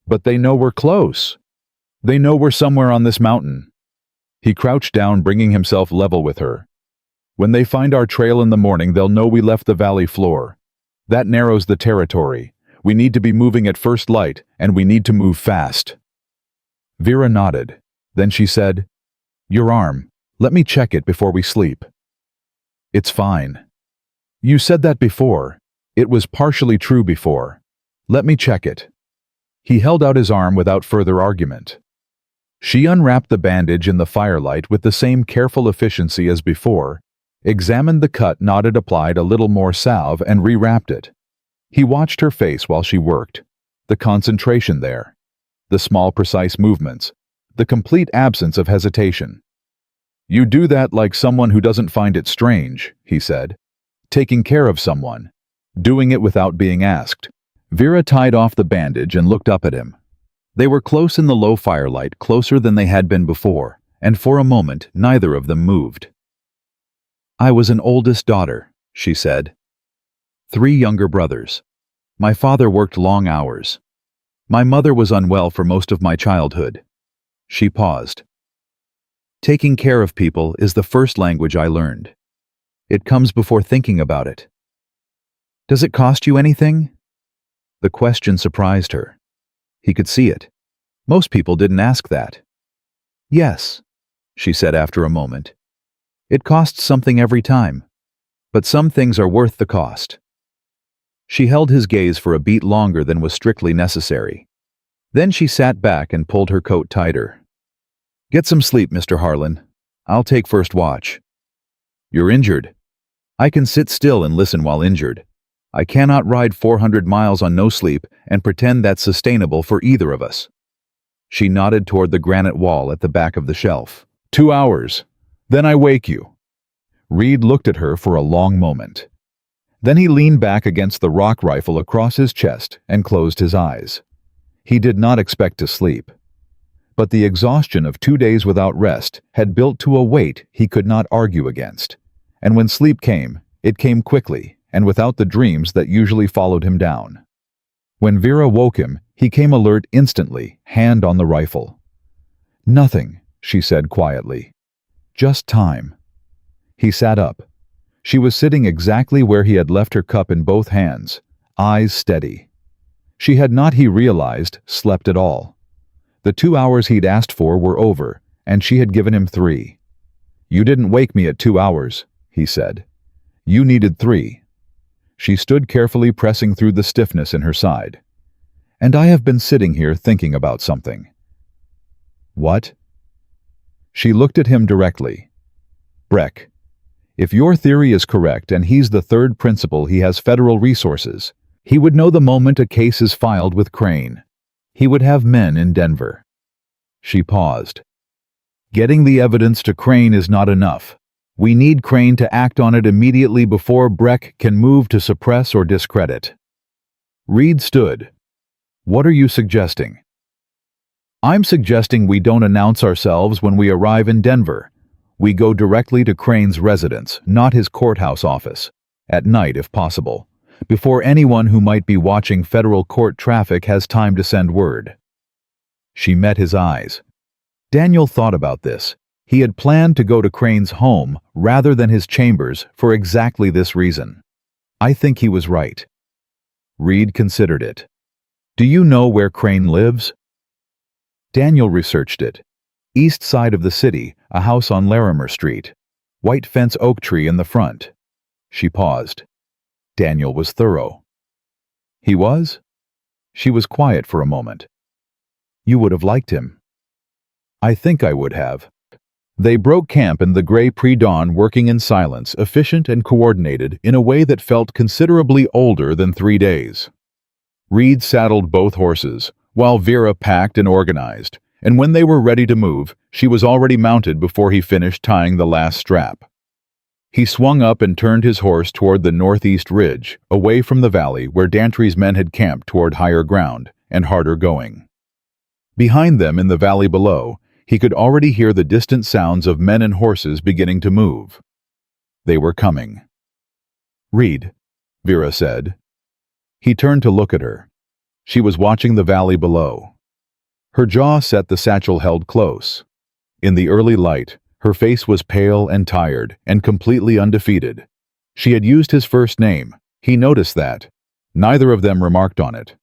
But they know we're close. They know we're somewhere on this mountain. He crouched down, bringing himself level with her. When they find our trail in the morning, they'll know we left the valley floor. That narrows the territory. We need to be moving at first light, and we need to move fast. Vera nodded. Then she said, Your arm. Let me check it before we sleep. It's fine. You said that before. It was partially true before. Let me check it. He held out his arm without further argument. She unwrapped the bandage in the firelight with the same careful efficiency as before, examined the cut, nodded, applied a little more salve, and rewrapped it. He watched her face while she worked. The concentration there. The small, precise movements. The complete absence of hesitation. You do that like someone who doesn't find it strange, he said. Taking care of someone. Doing it without being asked. Vera tied off the bandage and looked up at him. They were close in the low firelight, closer than they had been before, and for a moment neither of them moved. I was an oldest daughter, she said. 3 younger brothers. My father worked long hours. My mother was unwell for most of my childhood. She paused. Taking care of people is the first language I learned. It comes before thinking about it. Does it cost you anything? The question surprised her. He could see it. Most people didn't ask that. Yes, she said after a moment. It costs something every time, but some things are worth the cost. She held his gaze for a beat longer than was strictly necessary. Then she sat back and pulled her coat tighter. Get some sleep, Mr. Harlan. I'll take first watch. You're injured. I can sit still and listen while injured. I cannot ride 400 miles on no sleep and pretend that's sustainable for either of us. She nodded toward the granite wall at the back of the shelf. 2 hours. Then I wake you. Reed looked at her for a long moment. Then he leaned back against the rock rifle across his chest and closed his eyes. He did not expect to sleep. But the exhaustion of 2 days without rest had built to a weight he could not argue against. And when sleep came, it came quickly and without the dreams that usually followed him down. When Vera woke him, he came alert instantly, hand on the rifle. Nothing, she said quietly. Just time. He sat up. She was sitting exactly where he had left her cup in both hands, eyes steady. She had not, he realized, slept at all. The 2 hours he'd asked for were over, and she had given him 3. "You didn't wake me at 2 hours," he said. "You needed 3. She stood carefully pressing through the stiffness in her side. "And I have been sitting here thinking about something." "What?" She looked at him directly. "Breck, if your theory is correct and he's the third principal, he has federal resources. He would know the moment a case is filed with Crane. He would have men in Denver." She paused. "Getting the evidence to Crane is not enough. We need Crane to act on it immediately before Breck can move to suppress or discredit." Reed stood. "What are you suggesting?" "I'm suggesting we don't announce ourselves when we arrive in Denver. We go directly to Crane's residence, not his courthouse office. At night, if possible, before anyone who might be watching federal court traffic has time to send word." She met his eyes. Daniel thought about this. He had planned to go to Crane's home rather than his chambers for exactly this reason. "I think he was right." Reed considered it. "Do you know where Crane lives?" Daniel researched it. East side of the city, a house on Larimer Street. White fence oak tree in the front. She paused. Daniel was thorough. "He was?" She was quiet for a moment. "You would have liked him." "I think I would have." They broke camp in the gray pre-dawn, working in silence, efficient and coordinated in a way that felt considerably older than 3 days. Reed saddled both horses, while Vera packed and organized, and when they were ready to move, she was already mounted before he finished tying the last strap. He swung up and turned his horse toward the northeast ridge, away from the valley where Dantry's men had camped, toward higher ground and harder going. Behind them, in the valley below, he could already hear the distant sounds of men and horses beginning to move. They were coming. "Reed," Vera said. He turned to look at her. She was watching the valley below. Her jaw set, the satchel held close. In the early light, her face was pale and tired and completely undefeated. She had used his first name. He noticed that. Neither of them remarked on it.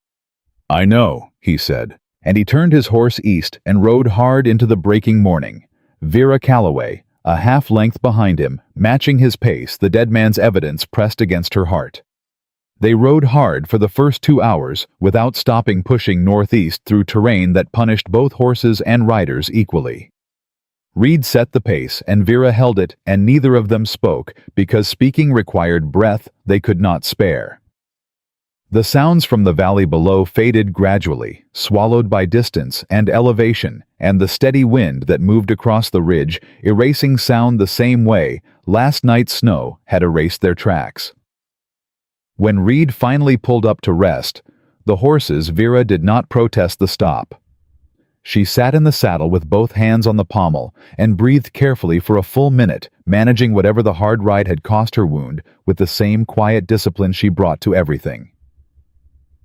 "I know," he said, and he turned his horse east and rode hard into the breaking morning. Vera Calloway, a half-length behind him, matching his pace, the dead man's evidence pressed against her heart. They rode hard for the first 2 hours without stopping, pushing northeast through terrain that punished both horses and riders equally. Reed set the pace and Vera held it, and neither of them spoke because speaking required breath they could not spare. The sounds from the valley below faded gradually, swallowed by distance and elevation and the steady wind that moved across the ridge, erasing sound the same way last night's snow had erased their tracks. When Reed finally pulled up to rest, the horses, Vera did not protest the stop. She sat in the saddle with both hands on the pommel and breathed carefully for a full minute, managing whatever the hard ride had cost her wound with the same quiet discipline she brought to everything.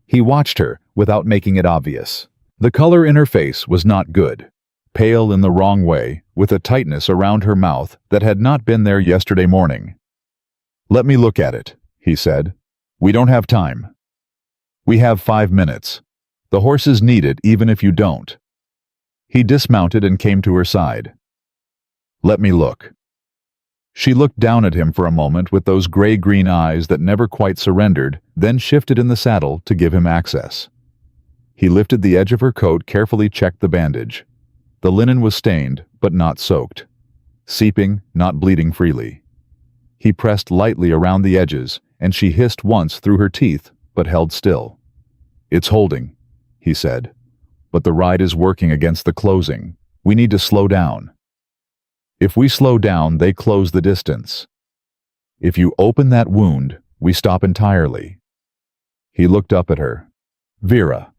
He watched her without making it obvious. The color in her face was not good. Pale in the wrong way, with a tightness around her mouth that had not been there yesterday morning. "Let me look at it," he said. "We don't have time." "We have 5 minutes. The horses need it even if you don't." He dismounted and came to her side. "Let me look." She looked down at him for a moment with those gray-green eyes that never quite surrendered, then shifted in the saddle to give him access. He lifted the edge of her coat, carefully checked the bandage. The linen was stained, but not soaked. Seeping, not bleeding freely. He pressed lightly around the edges, and she hissed once through her teeth, but held still. "It's holding," he said. "But the ride is working against the closing. We need to slow down. If we slow down, they close the distance. If you open that wound, we stop entirely." He looked up at her. "Vera."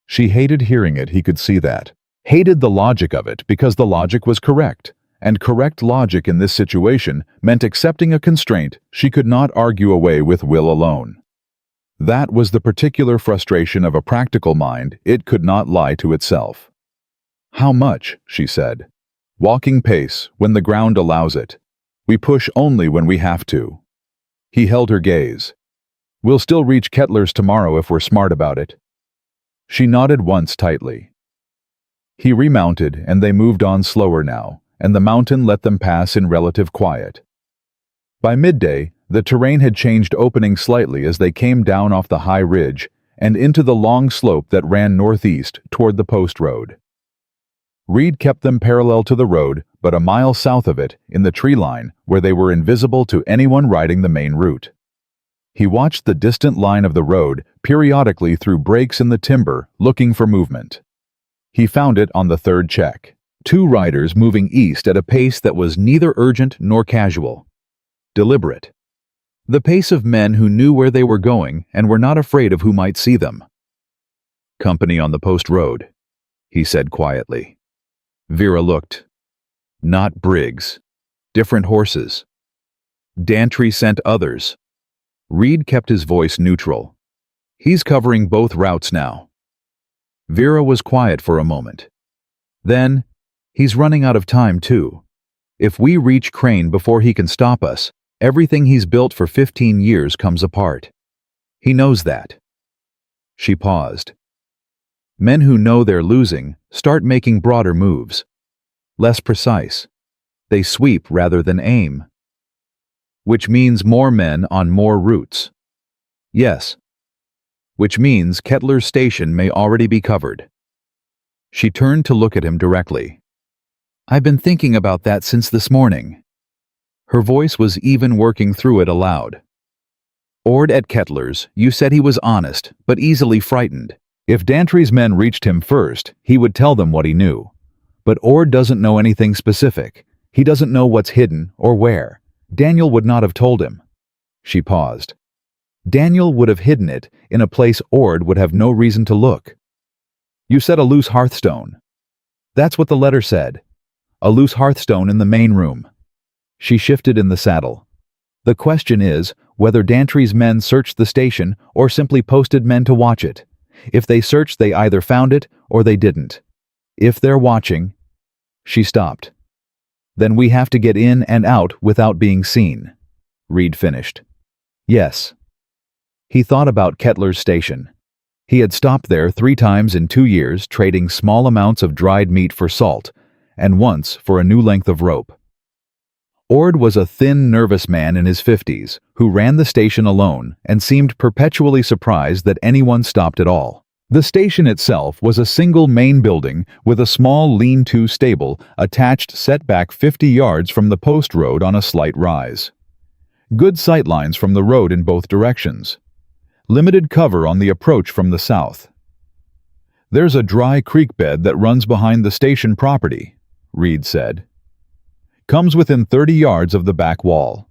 She hated hearing it, he could see that. Hated the logic of it because the logic was correct, and correct logic in this situation meant accepting a constraint she could not argue away with will alone. That was the particular frustration of a practical mind. It could not lie to itself. "How much?" she said. "Walking pace, when the ground allows it. We push only when we have to." He held her gaze. "We'll still reach Kettler's tomorrow if we're smart about it." She nodded once tightly. He remounted, and they moved on slower now, and the mountain let them pass in relative quiet. By midday, the terrain had changed, opening slightly as they came down off the high ridge and into the long slope that ran northeast toward the post road. Reed kept them parallel to the road, but a mile south of it, in the tree line, where they were invisible to anyone riding the main route. He watched the distant line of the road periodically through breaks in the timber, looking for movement. He found it on the third check. 2 riders moving east at a pace that was neither urgent nor casual. Deliberate. The pace of men who knew where they were going and were not afraid of who might see them. "Company on the post road," he said quietly. Vera looked. Not Briggs. Different horses. Dantry sent others. Reed kept his voice neutral. "He's covering both routes now." Vera was quiet for a moment. Then, "He's running out of time too. If we reach Crane before he can stop us, everything he's built for 15 years comes apart. He knows that." She paused. Men who know they're losing start making broader moves. Less precise. They sweep rather than aim. Which means more men on more routes. Yes. Which means Kettler's station may already be covered. She turned to look at him directly. "I've been thinking about that since this morning." Her voice was even working through it aloud. "Ord at Kettler's, you said he was honest, but easily frightened. If Dantry's men reached him first, he would tell them what he knew. But Ord doesn't know anything specific. He doesn't know what's hidden or where. Daniel would not have told him." She paused. Daniel would have hidden it in a place Ord would have no reason to look. "You said a loose hearthstone." "That's what the letter said. A loose hearthstone in the main room." She shifted in the saddle. "The question is whether Dantry's men searched the station or simply posted men to watch it. If they searched, they either found it or they didn't. If they're watching—" She stopped. "Then we have to get in and out without being seen," Reed finished. "Yes." He thought about Kettler's station. He had stopped there 3 times in 2 years, trading small amounts of dried meat for salt, and once for a new length of rope. Ord was a thin, nervous man in his 50s who ran the station alone and seemed perpetually surprised that anyone stopped at all. The station itself was a single main building with a small lean-to stable attached, set back 50 yards from the post road on a slight rise. Good sightlines from the road in both directions. Limited cover on the approach from the south. "There's a dry creek bed that runs behind the station property," Reed said. "Comes within 30 yards of the back wall.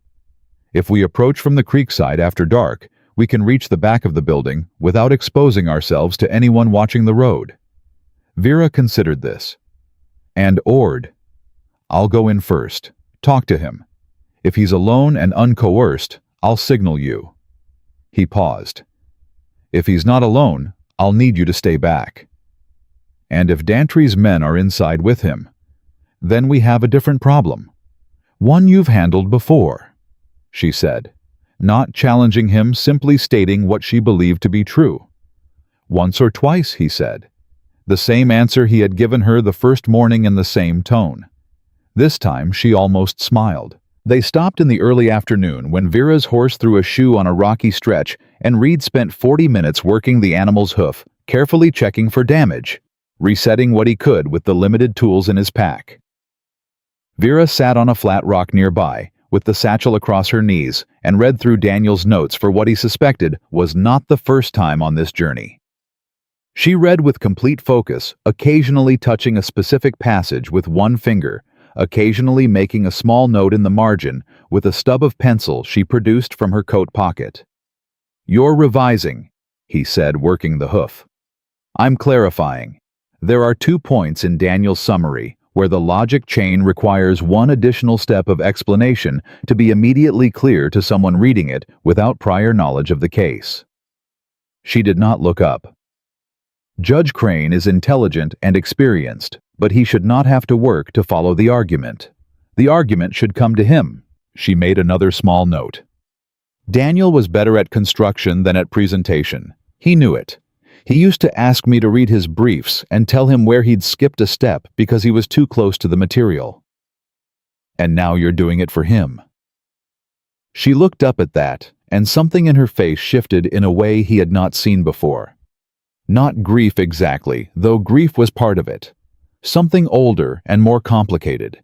If we approach from the creek side after dark, we can reach the back of the building without exposing ourselves to anyone watching the road." Vera considered this. "And Ord. I'll go in first. Talk to him. If he's alone and uncoerced, I'll signal you." He paused. "If he's not alone, I'll need you to stay back. And if Dantry's men are inside with him, then we have a different problem. One you've handled before," she said, not challenging him, simply stating what she believed to be true. "Once or twice," he said. The same answer he had given her the first morning in the same tone. This time she almost smiled. They stopped in the early afternoon when Vera's horse threw a shoe on a rocky stretch, and Reed spent 40 minutes working the animal's hoof, carefully checking for damage, resetting what he could with the limited tools in his pack. Vera sat on a flat rock nearby, with the satchel across her knees, and read through Daniel's notes for what he suspected was not the first time on this journey. She read with complete focus, occasionally touching a specific passage with one finger, occasionally making a small note in the margin with a stub of pencil she produced from her coat pocket. "You're revising," he said, working the hoof. "I'm clarifying. There are 2 points in Daniel's summary where the logic chain requires one additional step of explanation to be immediately clear to someone reading it without prior knowledge of the case." She did not look up. "Judge Crane is intelligent and experienced, but he should not have to work to follow the argument. The argument should come to him." She made another small note. "Daniel was better at construction than at presentation. He knew it. He used to ask me to read his briefs and tell him where he'd skipped a step because he was too close to the material. And now you're doing it for him." She looked up at that, and something in her face shifted in a way he had not seen before. Not grief exactly, though grief was part of it. Something older and more complicated.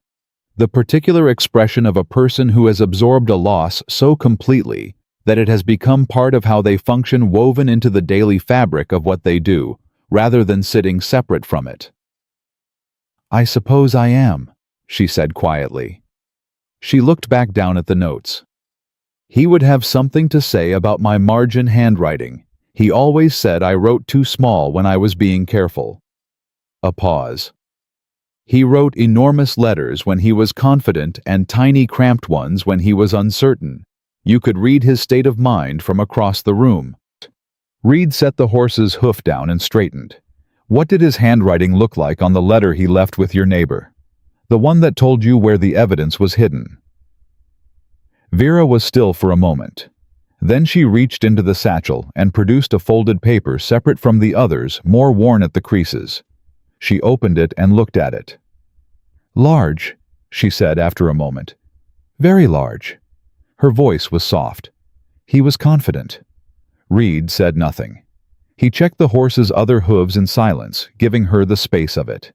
The particular expression of a person who has absorbed a loss so completely that it has become part of how they function, woven into the daily fabric of what they do, rather than sitting separate from it. "I suppose I am," she said quietly. She looked back down at the notes. "He would have something to say about my margin handwriting. He always said I wrote too small when I was being careful." A pause. "He wrote enormous letters when he was confident and tiny cramped ones when he was uncertain. You could read his state of mind from across the room." Reed set the horse's hoof down and straightened. "What did his handwriting look like on the letter he left with your neighbor? The one that told you where the evidence was hidden?" Vera was still for a moment. Then she reached into the satchel and produced a folded paper separate from the others, more worn at the creases. She opened it and looked at it. "Large," she said after a moment. "Very large." Her voice was soft. He was confident. Reed said nothing. He checked the horse's other hooves in silence, giving her the space of it.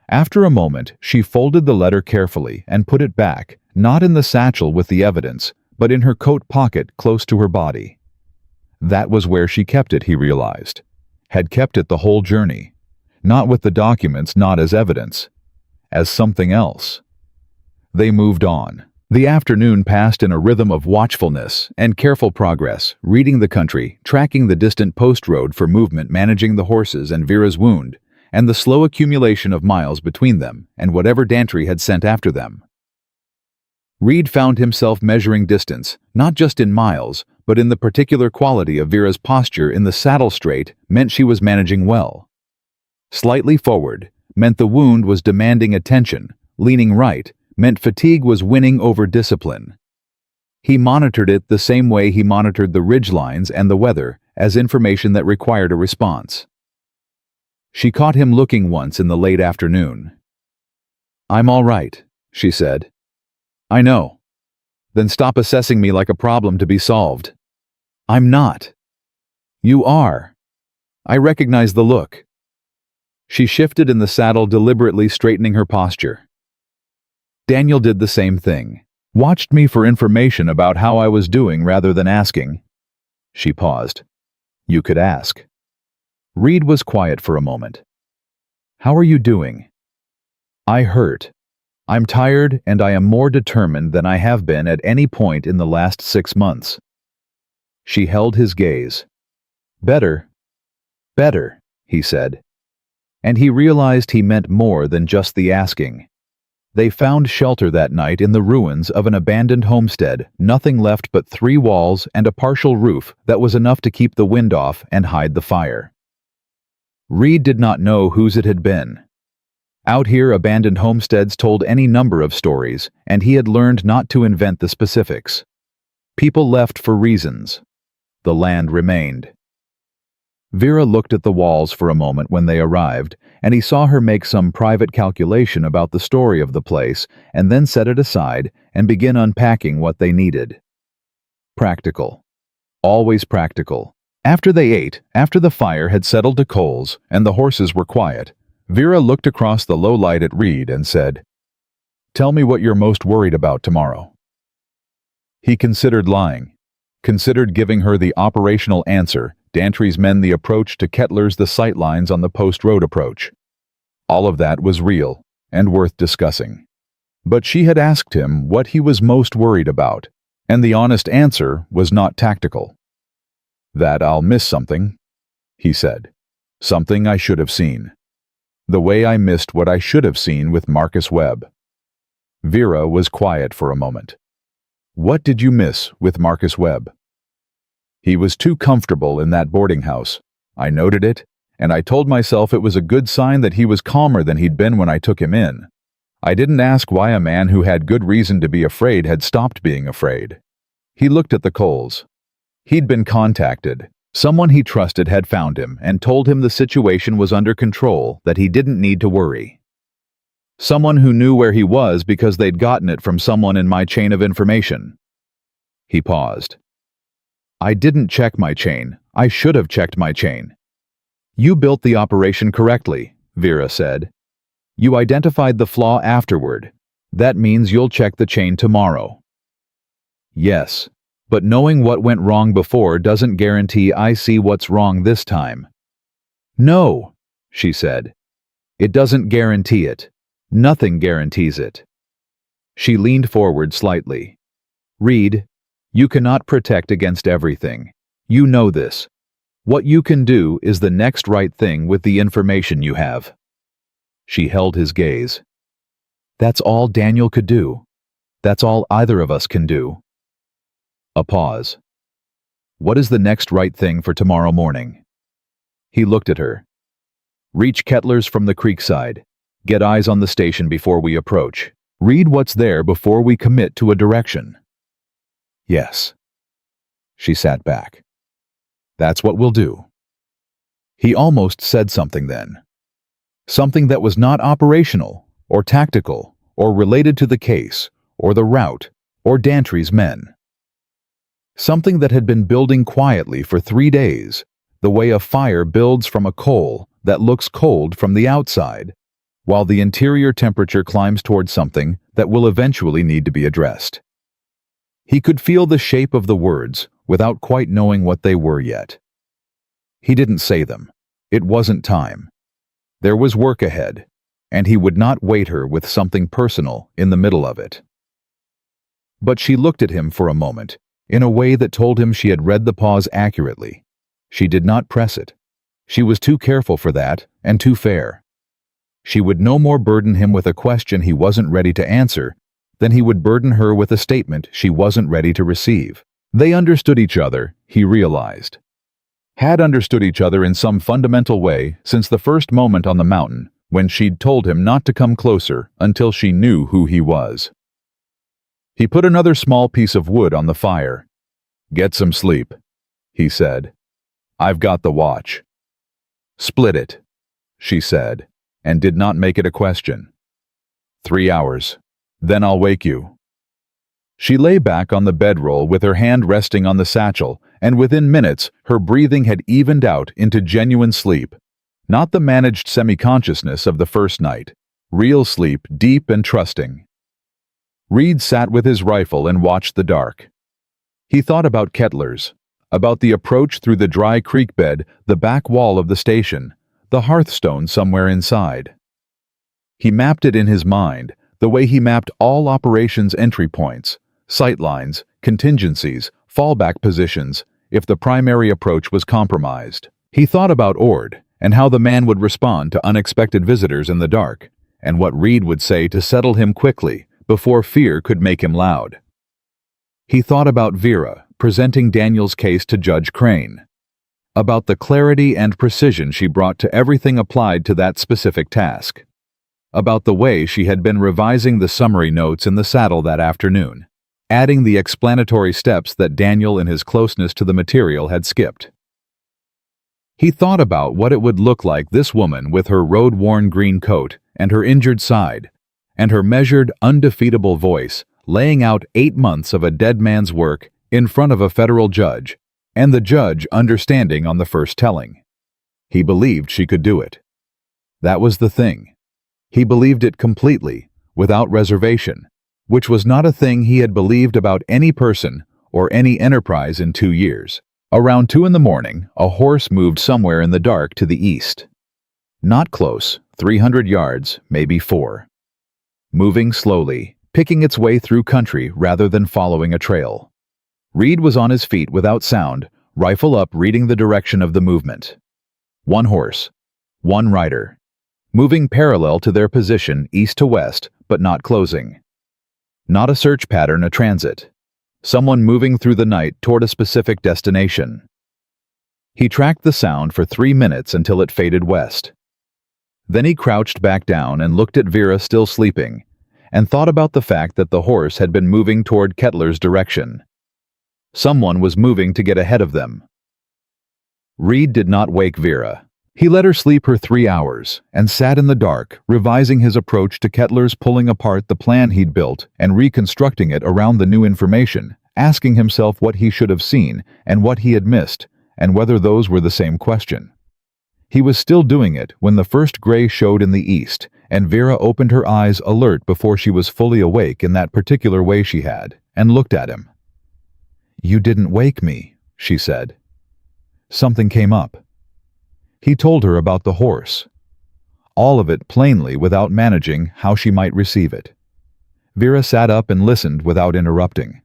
After a moment, she folded the letter carefully and put it back, not in the satchel with the evidence, but in her coat pocket close to her body. That was where she kept it, he realized. Had kept it the whole journey. Not with the documents, not as evidence. As something else. They moved on. The afternoon passed in a rhythm of watchfulness and careful progress, reading the country, tracking the distant post road for movement, managing the horses and Vera's wound, and the slow accumulation of miles between them and whatever Dantry had sent after them. Reed found himself measuring distance, not just in miles, but in the particular quality of Vera's posture in the saddle straight meant she was managing well. Slightly forward meant the wound was demanding attention, leaning right meant fatigue was winning over discipline. He monitored it the same way he monitored the ridgelines and the weather, as information that required a response. She caught him looking once in the late afternoon. "I'm all right," she said. "I know." "Then stop assessing me like a problem to be solved." "I'm not." "You are." I recognize the look. She shifted in the saddle, deliberately straightening her posture. Daniel did the same thing. Watched me for information about how I was doing rather than asking. She paused. "You could ask." Reed was quiet for a moment. "How are you doing?" "I hurt. I'm tired and I am more determined than I have been at any point in the last 6 months." She held his gaze. "Better." "Better," he said. And he realized he meant more than just the asking. They found shelter that night in the ruins of an abandoned homestead, nothing left but 3 walls and a partial roof that was enough to keep the wind off and hide the fire. Reed did not know whose it had been. Out here, abandoned homesteads told any number of stories, and he had learned not to invent the specifics. People left for reasons. The land remained. Vera looked at the walls for a moment when they arrived, and he saw her make some private calculation about the story of the place and then set it aside and begin unpacking what they needed. Practical. Always practical. After they ate, after the fire had settled to coals and the horses were quiet, Vera looked across the low light at Reed and said, "Tell me what you're most worried about tomorrow." He considered lying. Considered giving her the operational answer, Dantry's men the approach to Kettler's the sightlines on the post road approach. All of that was real and worth discussing. But she had asked him what he was most worried about, and the honest answer was not tactical. "That I'll miss something," he said. "Something I should have seen. The way I missed what I should have seen with Marcus Webb." Vera was quiet for a moment. "What did you miss with Marcus Webb?" "He was too comfortable in that boarding house. I noted it, and I told myself it was a good sign that he was calmer than he'd been when I took him in. I didn't ask why a man who had good reason to be afraid had stopped being afraid." He looked at the coals. He'd been contacted. Someone he trusted had found him and told him the situation was under control, that he didn't need to worry. Someone who knew where he was because they'd gotten it from someone in my chain of information. He paused. I didn't check my chain. I should have checked my chain. You built the operation correctly, Vera said. You identified the flaw afterward. That means you'll check the chain tomorrow. Yes, but knowing what went wrong before doesn't guarantee I see what's wrong this time. No, she said. It doesn't guarantee it. Nothing guarantees it. She leaned forward slightly. Reed, you cannot protect against everything. You know this. What you can do is the next right thing with the information you have. She held his gaze. That's all Daniel could do. That's all either of us can do. A pause. What is the next right thing for tomorrow morning? He looked at her. Reach Kettler's from the creekside. Get eyes on the station before we approach. Read what's there before we commit to a direction. Yes. She sat back. That's what we'll do. He almost said something then. Something that was not operational, or tactical, or related to the case, or the route, or Dantry's men. Something that had been building quietly for 3 days, the way a fire builds from a coal that looks cold from the outside, while the interior temperature climbs towards something that will eventually need to be addressed. He could feel the shape of the words without quite knowing what they were yet. He didn't say them. It wasn't time. There was work ahead, and he would not weight her with something personal in the middle of it. But she looked at him for a moment, in a way that told him she had read the pause accurately. She did not press it. She was too careful for that, and too fair. She would no more burden him with a question he wasn't ready to answer than he would burden her with a statement she wasn't ready to receive. They understood each other, he realized. Had understood each other in some fundamental way since the first moment on the mountain when she'd told him not to come closer until she knew who he was. He put another small piece of wood on the fire. Get some sleep, he said. I've got the watch. Split it, she said, and did not make it a question. 3 hours. Then I'll wake you. She lay back on the bedroll with her hand resting on the satchel, and within minutes her breathing had evened out into genuine sleep. Not the managed semi-consciousness of the first night. Real sleep, deep and trusting. Reed sat with his rifle and watched the dark. He thought about Kettler's, about the approach through the dry creek bed, the back wall of the station, the hearthstone somewhere inside. He mapped it in his mind, the way he mapped all operations entry points, sightlines, contingencies, fallback positions, if the primary approach was compromised. He thought about Ord, and how the man would respond to unexpected visitors in the dark, and what Reed would say to settle him quickly, before fear could make him loud. He thought about Vera, presenting Daniel's case to Judge Crane. About the clarity and precision she brought to everything applied to that specific task. About the way she had been revising the summary notes in the saddle that afternoon, adding the explanatory steps that Daniel in his closeness to the material had skipped. He thought about what it would look like, this woman with her road-worn green coat and her injured side, and her measured, undefeatable voice, laying out 8 months of a dead man's work in front of a federal judge, and the judge understanding on the first telling. He believed she could do it. That was the thing. He believed it completely, without reservation, which was not a thing he had believed about any person or any enterprise in 2 years. Around 2 in the morning, a horse moved somewhere in the dark to the east. Not close, 300 yards, maybe 4. Moving slowly, picking its way through country rather than following a trail. Reed was on his feet without sound, rifle up, reading the direction of the movement. 1 horse, 1 rider. Moving parallel to their position east to west, but not closing. Not a search pattern, a transit. Someone moving through the night toward a specific destination. He tracked the sound for 3 minutes until it faded west. Then he crouched back down and looked at Vera still sleeping, and thought about the fact that the horse had been moving toward Kettler's direction. Someone was moving to get ahead of them. Reed did not wake Vera, He let her sleep her 3 hours and sat in the dark, revising his approach to Kettler's, pulling apart the plan he'd built and reconstructing it around the new information, asking himself what he should have seen and what he had missed, and whether those were the same question. He was still doing it when the first gray showed in the east, and Vera opened her eyes alert before she was fully awake in that particular way she had, and looked at him. "You didn't wake me," she said. Something came up. He told her about the horse. All of it plainly, without managing how she might receive it. Vera sat up and listened without interrupting.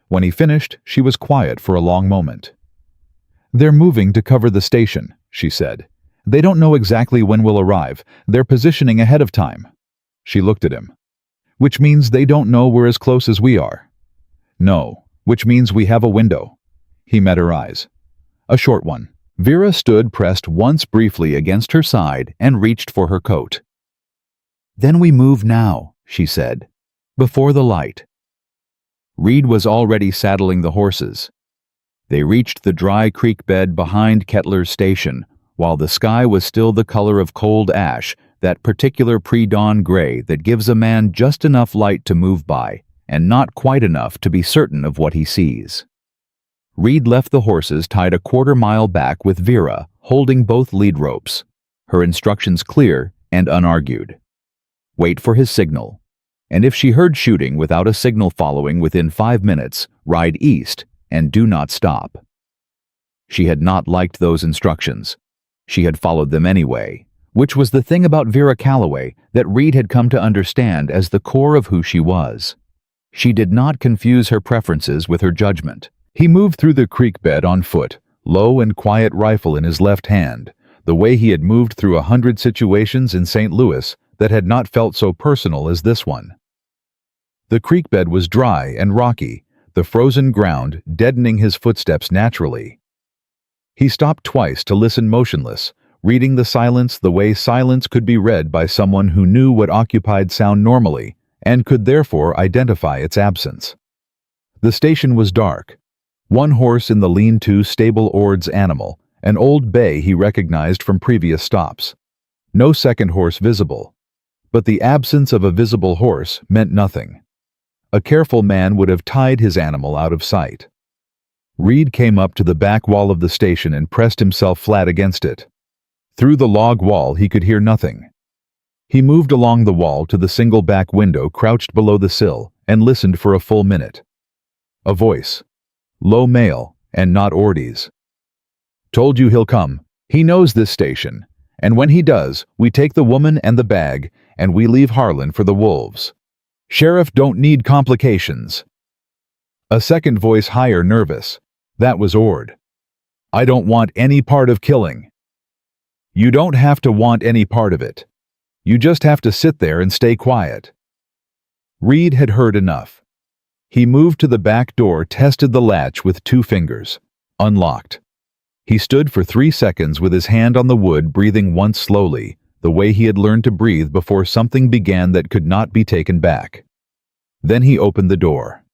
When he finished, she was quiet for a long moment. "They're moving to cover the station," she said. "They don't know exactly when we'll arrive. They're positioning ahead of time." She looked at him. "Which means they don't know we're as close as we are." "No, which means we have a window." He met her eyes. "A short one." Vera stood pressed once briefly against her side and reached for her coat. "Then we move now," she said, "before the light." Reed was already saddling the horses. They reached the dry creek bed behind Kettler's station, while the sky was still the color of cold ash, that particular pre-dawn gray that gives a man just enough light to move by, and not quite enough to be certain of what he sees. Reed left the horses tied a quarter-mile back with Vera, holding both lead ropes, her instructions clear and unargued. Wait for his signal, and if she heard shooting without a signal following within 5 minutes, ride east and do not stop. She had not liked those instructions. She had followed them anyway, which was the thing about Vera Calloway that Reed had come to understand as the core of who she was. She did not confuse her preferences with her judgment. He moved through the creek bed on foot, low and quiet, rifle in his left hand, the way he had moved through 100 situations in St. Louis that had not felt so personal as this one. The creek bed was dry and rocky, the frozen ground deadening his footsteps naturally. He stopped twice to listen motionless, reading the silence the way silence could be read by someone who knew what occupied sound normally and could therefore identify its absence. The station was dark. One horse in the lean-to stable Ord's animal, an old bay he recognized from previous stops. No second horse visible. But the absence of a visible horse meant nothing. A careful man would have tied his animal out of sight. Reed came up to the back wall of the station and pressed himself flat against it. Through the log wall he could hear nothing. He moved along the wall to the single back window crouched below the sill and listened for a full minute. A voice. Low male, and not Ordy's. "Told you he'll come. He knows this station. And when he does, we take the woman and the bag, and we leave Harlan for the wolves. Sheriff don't need complications." A second voice, higher, nervous. That was Ord. "I don't want any part of killing." "You don't have to want any part of it. You just have to sit there and stay quiet." Reed had heard enough. He moved to the back door, tested the latch with 2 fingers. Unlocked. He stood for 3 seconds with his hand on the wood, breathing once slowly, the way he had learned to breathe before something began that could not be taken back. Then he opened the door.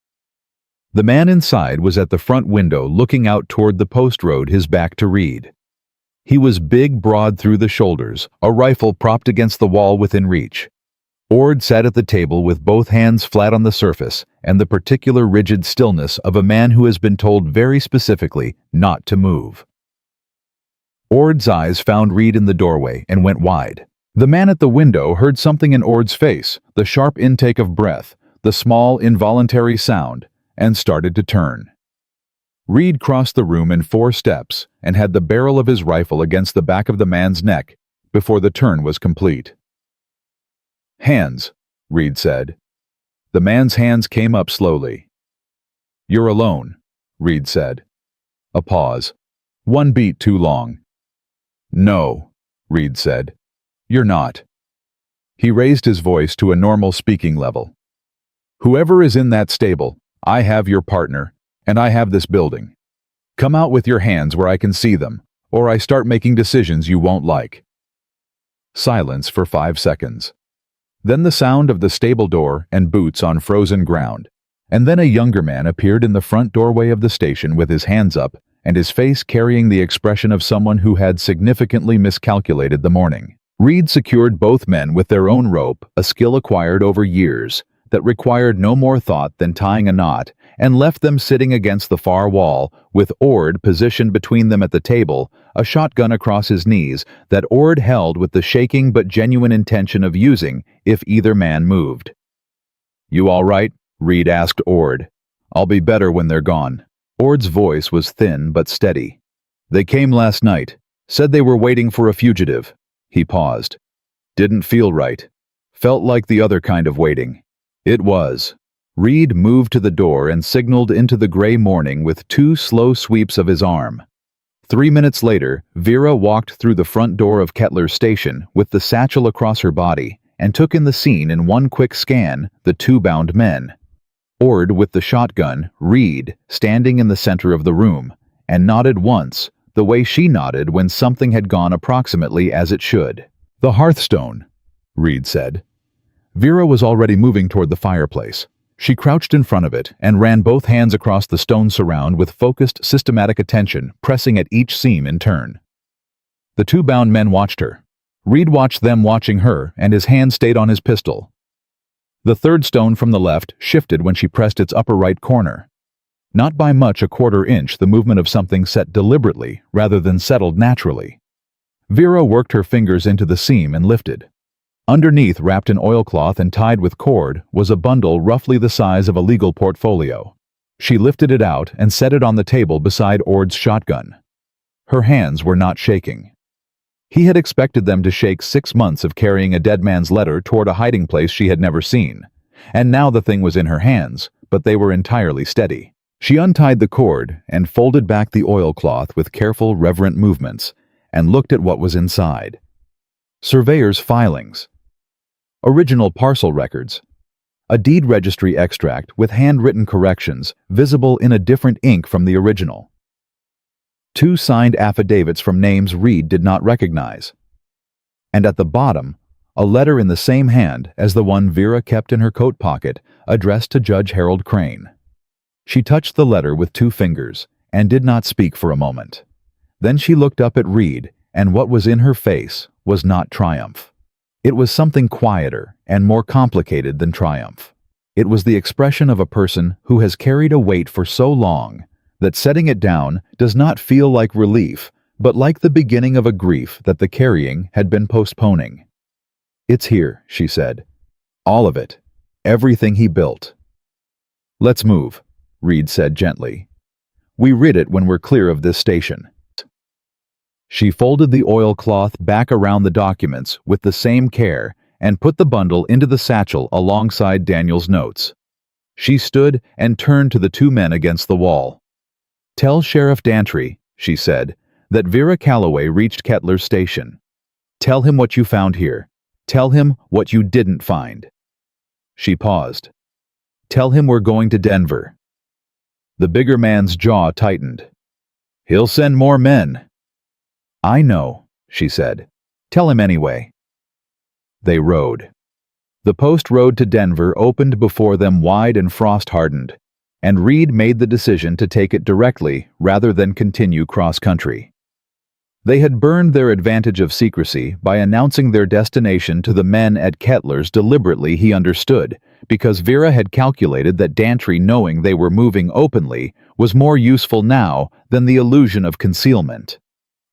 The man inside was at the front window looking out toward the post road, his back to Reed. He was big, broad through the shoulders, a rifle propped against the wall within reach. Ord sat at the table with both hands flat on the surface and the particular rigid stillness of a man who has been told very specifically not to move. Ord's eyes found Reed in the doorway and went wide. The man at the window heard something in Ord's face, the sharp intake of breath, the small, involuntary sound, and started to turn. Reed crossed the room in 4 steps and had the barrel of his rifle against the back of the man's neck before the turn was complete. "Hands," Reed said. The man's hands came up slowly. "You're alone," Reed said. A pause. 1 beat too long. "No," Reed said. "You're not." He raised his voice to a normal speaking level. "Whoever is in that stable, I have your partner, and I have this building. Come out with your hands where I can see them, or I start making decisions you won't like." Silence for 5 seconds. Then the sound of the stable door and boots on frozen ground, and then a younger man appeared in the front doorway of the station with his hands up and his face carrying the expression of someone who had significantly miscalculated the morning. Reed secured both men with their own rope, a skill acquired over years, that required no more thought than tying a knot, and left them sitting against the far wall, with Ord positioned between them at the table, a shotgun across his knees that Ord held with the shaking but genuine intention of using if either man moved. "You all right?" Reed asked Ord. "I'll be better when they're gone." Ord's voice was thin but steady. "They came last night. Said they were waiting for a fugitive." He paused. "Didn't feel right. Felt like the other kind of waiting." It was. Reed moved to the door and signaled into the gray morning with 2 slow sweeps of his arm. 3 minutes later, Vera walked through the front door of Kettler's station with the satchel across her body and took in the scene in one quick scan, the 2 bound men. Ord with the shotgun, Reed standing in the center of the room, and nodded once, the way she nodded when something had gone approximately as it should. "The hearthstone," Reed said. Vera was already moving toward the fireplace. She crouched in front of it and ran both hands across the stone surround with focused, systematic attention, pressing at each seam in turn. The 2 bound men watched her. Reed watched them watching her, and his hand stayed on his pistol. The 3rd stone from the left shifted when she pressed its upper right corner. Not by much, a 1/4 inch, the movement of something set deliberately rather than settled naturally. Vera worked her fingers into the seam and lifted. Underneath, wrapped in oilcloth and tied with cord, was a bundle roughly the size of a legal portfolio. She lifted it out and set it on the table beside Ord's shotgun. Her hands were not shaking. He had expected them to shake 6 months of carrying a dead man's letter toward a hiding place she had never seen. And now the thing was in her hands, but they were entirely steady. She untied the cord and folded back the oilcloth with careful, reverent movements, and looked at what was inside. Surveyor's filings. Original parcel records. A deed registry extract with handwritten corrections visible in a different ink from the original. 2 signed affidavits from names Reed did not recognize. And at the bottom, a letter in the same hand as the one Vera kept in her coat pocket, addressed to Judge Harold Crane. She touched the letter with 2 fingers and did not speak for a moment. Then she looked up at Reed, and what was in her face was not triumph. It was something quieter and more complicated than triumph. It was the expression of a person who has carried a weight for so long that setting it down does not feel like relief, but like the beginning of a grief that the carrying had been postponing. "It's here," she said. "All of it. Everything he built." "Let's move," Reed said gently. "We rid it when we're clear of this station." She folded the oilcloth back around the documents with the same care and put the bundle into the satchel alongside Daniel's notes. She stood and turned to the 2 men against the wall. "Tell Sheriff Dantry," she said, "that Vera Calloway reached Kettler's station. Tell him what you found here. Tell him what you didn't find." She paused. "Tell him we're going to Denver." The bigger man's jaw tightened. "He'll send more men." "I know," she said. "Tell him anyway." They rode. The post road to Denver opened before them wide and frost-hardened, and Reed made the decision to take it directly rather than continue cross-country. They had burned their advantage of secrecy by announcing their destination to the men at Kettler's deliberately, he understood, because Vera had calculated that Dantry knowing they were moving openly was more useful now than the illusion of concealment.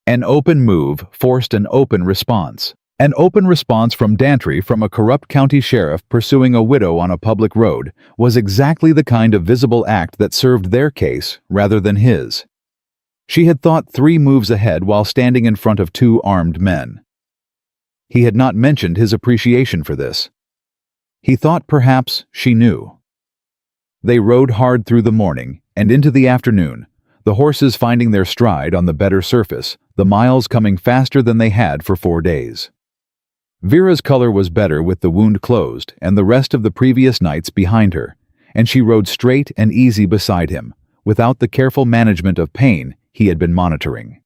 An open move forced an open response. An open response from Dantry from a corrupt county sheriff pursuing a widow on a public road was exactly the kind of visible act that served their case rather than his. She had thought 3 moves ahead while standing in front of 2 armed men. He had not mentioned his appreciation for this. He thought perhaps she knew. They rode hard through the morning and into the afternoon, the horses finding their stride on the better surface, the miles coming faster than they had for 4 days. Vera's color was better with the wound closed and the rest of the previous nights behind her, and she rode straight and easy beside him, without the careful management of pain he had been monitoring.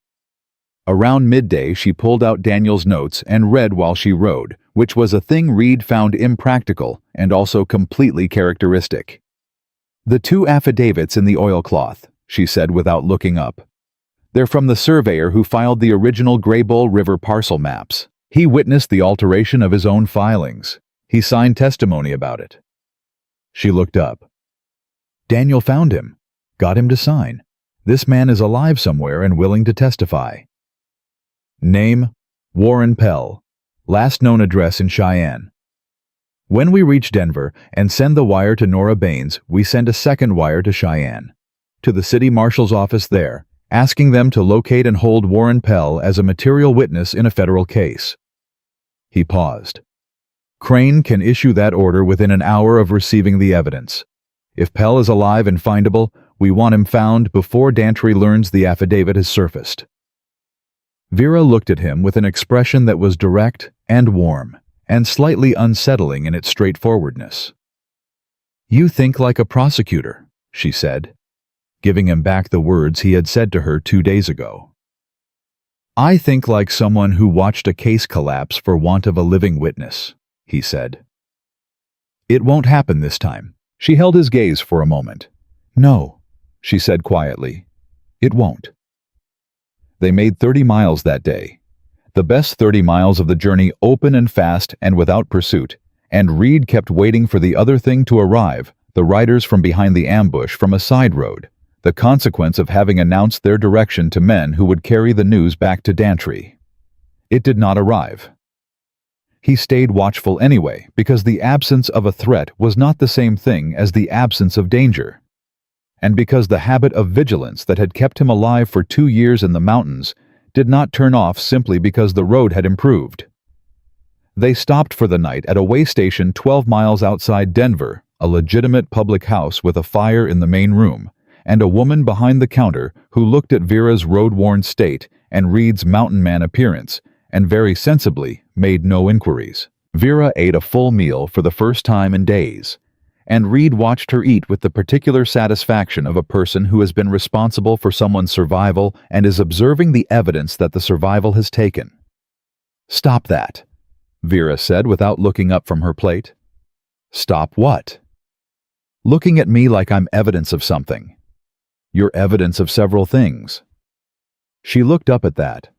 Around midday she pulled out Daniel's notes and read while she rode, which was a thing Reed found impractical and also completely characteristic. "The 2 affidavits in the oilcloth," she said without looking up. They're from the surveyor who filed the original Greybull River parcel maps. He witnessed the alteration of his own filings. He signed testimony about it. She looked up. Daniel found him, got him to sign. This man is alive somewhere and willing to testify. Name, Warren Pell. Last known address in Cheyenne. When we reach Denver and send the wire to Nora Baines, we send a second wire to Cheyenne, to the city marshal's office there, asking them to locate and hold Warren Pell as a material witness in a federal case. He paused. Crane can issue that order within an hour of receiving the evidence. If Pell is alive and findable, we want him found before Dantry learns the affidavit has surfaced. Vera looked at him with an expression that was direct and warm, and slightly unsettling in its straightforwardness. You think like a prosecutor, she said, giving him back the words he had said to her 2 days ago. I think like someone who watched a case collapse for want of a living witness, he said. It won't happen this time. She held his gaze for a moment. No, she said quietly. It won't. They made 30 miles that day. The best 30 miles of the journey, open and fast and without pursuit, and Reed kept waiting for the other thing to arrive, the riders from behind the ambush from a side road, the consequence of having announced their direction to men who would carry the news back to Dantry. It did not arrive. He stayed watchful anyway, because the absence of a threat was not the same thing as the absence of danger. And because the habit of vigilance that had kept him alive for 2 years in the mountains did not turn off simply because the road had improved. They stopped for the night at a way station 12 miles outside Denver, a legitimate public house with a fire in the main room, and a woman behind the counter who looked at Vera's road-worn state and Reed's mountain man appearance, and very sensibly made no inquiries. Vera ate a full meal for the first time in days, and Reed watched her eat with the particular satisfaction of a person who has been responsible for someone's survival and is observing the evidence that the survival has taken. Stop that, Vera said without looking up from her plate. Stop what? Looking at me like I'm evidence of something. You're evidence of several things. She looked up at that.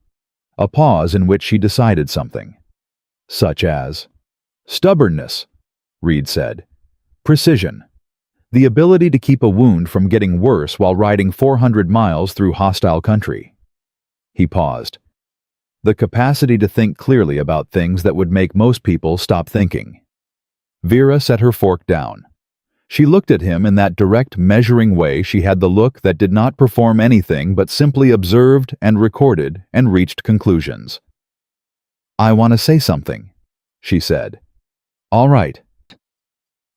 A pause in which she decided something. Such as, stubbornness, Reed said. Precision. The ability to keep a wound from getting worse while riding 400 miles through hostile country. He paused. The capacity to think clearly about things that would make most people stop thinking. Vera set her fork down. She looked at him in that direct, measuring way she had the look that did not perform anything but simply observed and recorded and reached conclusions. I want to say something, she said. All right.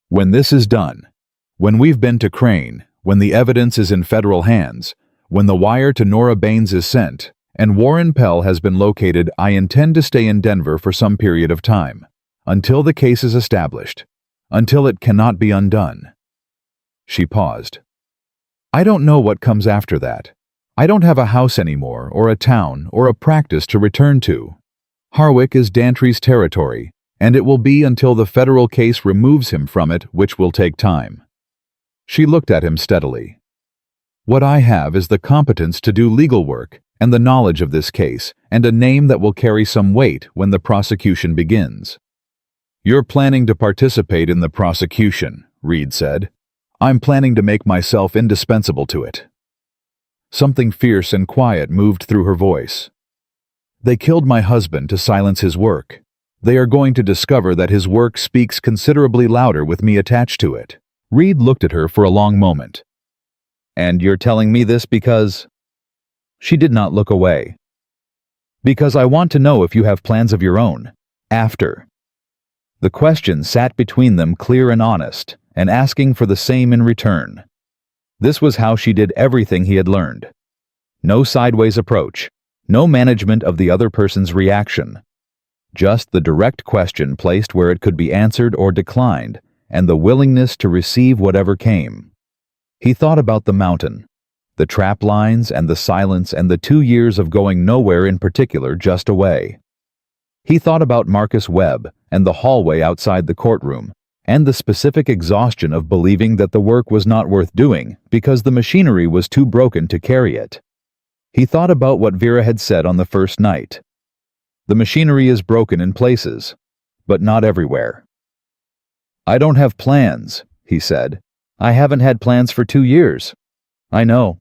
When this is done, when we've been to Crane, when the evidence is in federal hands, when the wire to Nora Baines is sent, and Warren Pell has been located, I intend to stay in Denver for some period of time, until the case is established, until it cannot be undone. She paused. I don't know what comes after that. I don't have a house anymore, or a town, or a practice to return to. Harwick is Dantry's territory, and it will be until the federal case removes him from it, which will take time. She looked at him steadily. What I have is the competence to do legal work, and the knowledge of this case, and a name that will carry some weight when the prosecution begins. You're planning to participate in the prosecution, Reed said. I'm planning to make myself indispensable to it. Something fierce and quiet moved through her voice. They killed my husband to silence his work. They are going to discover that his work speaks considerably louder with me attached to it. Reed looked at her for a long moment. And you're telling me this because... She did not look away. Because I want to know if you have plans of your own. After. The question sat between them clear and honest, and asking for the same in return. This was how she did everything he had learned. No sideways approach, no management of the other person's reaction. Just the direct question placed where it could be answered or declined, and the willingness to receive whatever came. He thought about the mountain, the trap lines and the silence and the 2 years of going nowhere in particular just away. He thought about Marcus Webb and the hallway outside the courtroom, and the specific exhaustion of believing that the work was not worth doing because the machinery was too broken to carry it. He thought about what Vera had said on the first night. The machinery is broken in places, but not everywhere. "I don't have plans," he said. "I haven't had plans for 2 years." "I know."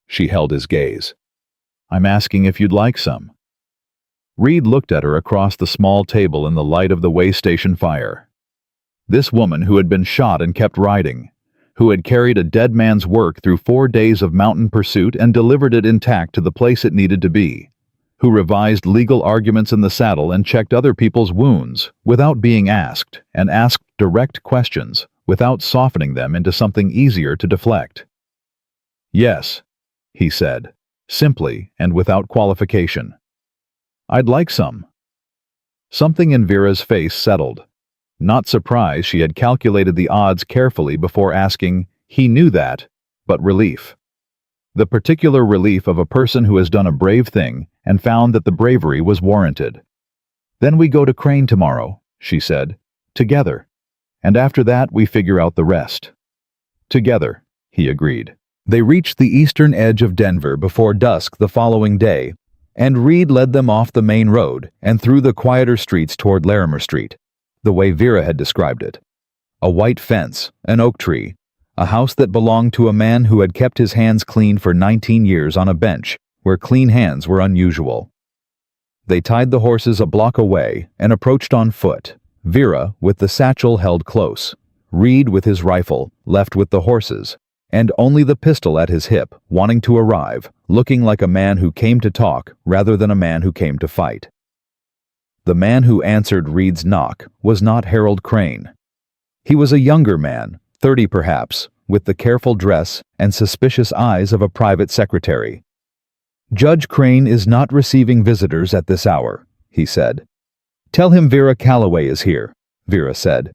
She held his gaze. "I'm asking if you'd like some." Reed looked at her across the small table in the light of the way station fire. This woman who had been shot and kept riding, who had carried a dead man's work through 4 days of mountain pursuit and delivered it intact to the place it needed to be, who revised legal arguments in the saddle and checked other people's wounds without being asked, and asked direct questions without softening them into something easier to deflect. "Yes," he said, simply and without qualification. "I'd like some." Something in Vera's face settled. Not surprise, she had calculated the odds carefully before asking. He knew that, but relief. The particular relief of a person who has done a brave thing and found that the bravery was warranted. "Then we go to Crane tomorrow," she said, "together. And after that we figure out the rest." "Together," he agreed. They reached the eastern edge of Denver before dusk the following day, and Reed led them off the main road and through the quieter streets toward Larimer Street, the way Vera had described it. A white fence, an oak tree, a house that belonged to a man who had kept his hands clean for 19 years on a bench where clean hands were unusual. They tied the horses a block away and approached on foot, Vera with the satchel held close, Reed with his rifle, left with the horses, and only the pistol at his hip, wanting to arrive, looking like a man who came to talk rather than a man who came to fight. The man who answered Reed's knock was not Harold Crane. He was a younger man, 30 perhaps, with the careful dress and suspicious eyes of a private secretary. "Judge Crane is not receiving visitors at this hour," he said. "Tell him Vera Calloway is here," Vera said.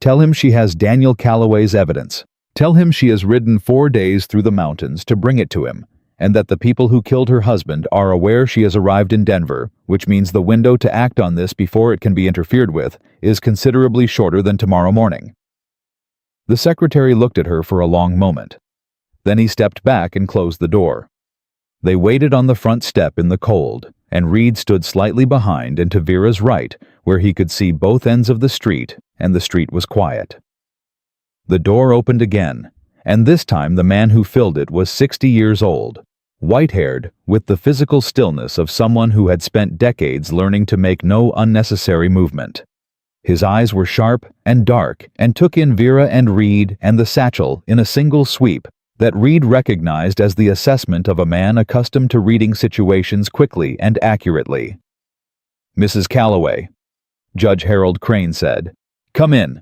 "Tell him she has Daniel Calloway's evidence. Tell him she has ridden 4 days through the mountains to bring it to him, and that the people who killed her husband are aware she has arrived in Denver, which means the window to act on this before it can be interfered with is considerably shorter than tomorrow morning." The secretary looked at her for a long moment. Then he stepped back and closed the door. They waited on the front step in the cold, and Reed stood slightly behind and to Vera's right, where he could see both ends of the street, and the street was quiet. The door opened again, and this time the man who filled it was 60 years old, white-haired, with the physical stillness of someone who had spent decades learning to make no unnecessary movement. His eyes were sharp and dark and took in Vera and Reed and the satchel in a single sweep that Reed recognized as the assessment of a man accustomed to reading situations quickly and accurately. "Mrs. Calloway," Judge Harold Crane said. "Come in."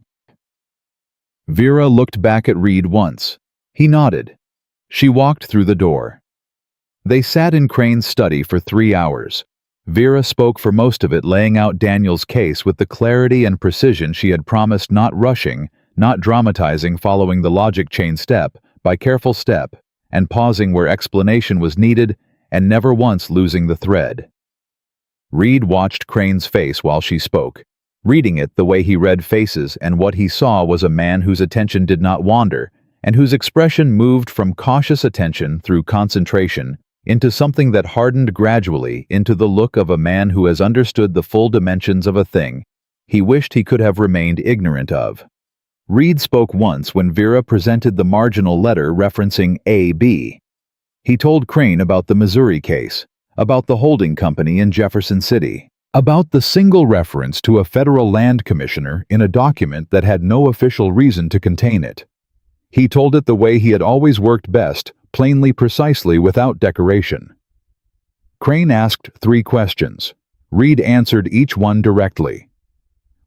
Vera looked back at Reed once. He nodded. She walked through the door. They sat in Crane's study for 3 hours. Vera spoke for most of it, laying out Daniel's case with the clarity and precision she had promised, not rushing, not dramatizing, following the logic chain step by careful step, and pausing where explanation was needed, and never once losing the thread. Reed watched Crane's face while she spoke, reading it the way he read faces, and what he saw was a man whose attention did not wander, and whose expression moved from cautious attention through concentration into something that hardened gradually into the look of a man who has understood the full dimensions of a thing he wished he could have remained ignorant of. Reed spoke once when Vera presented the marginal letter referencing A.B. He told Crane about the Missouri case, about the holding company in Jefferson City, about the single reference to a federal land commissioner in a document that had no official reason to contain it. He told it the way he had always worked best, plainly, precisely, without decoration. Crane asked 3 questions. Reed answered each one directly.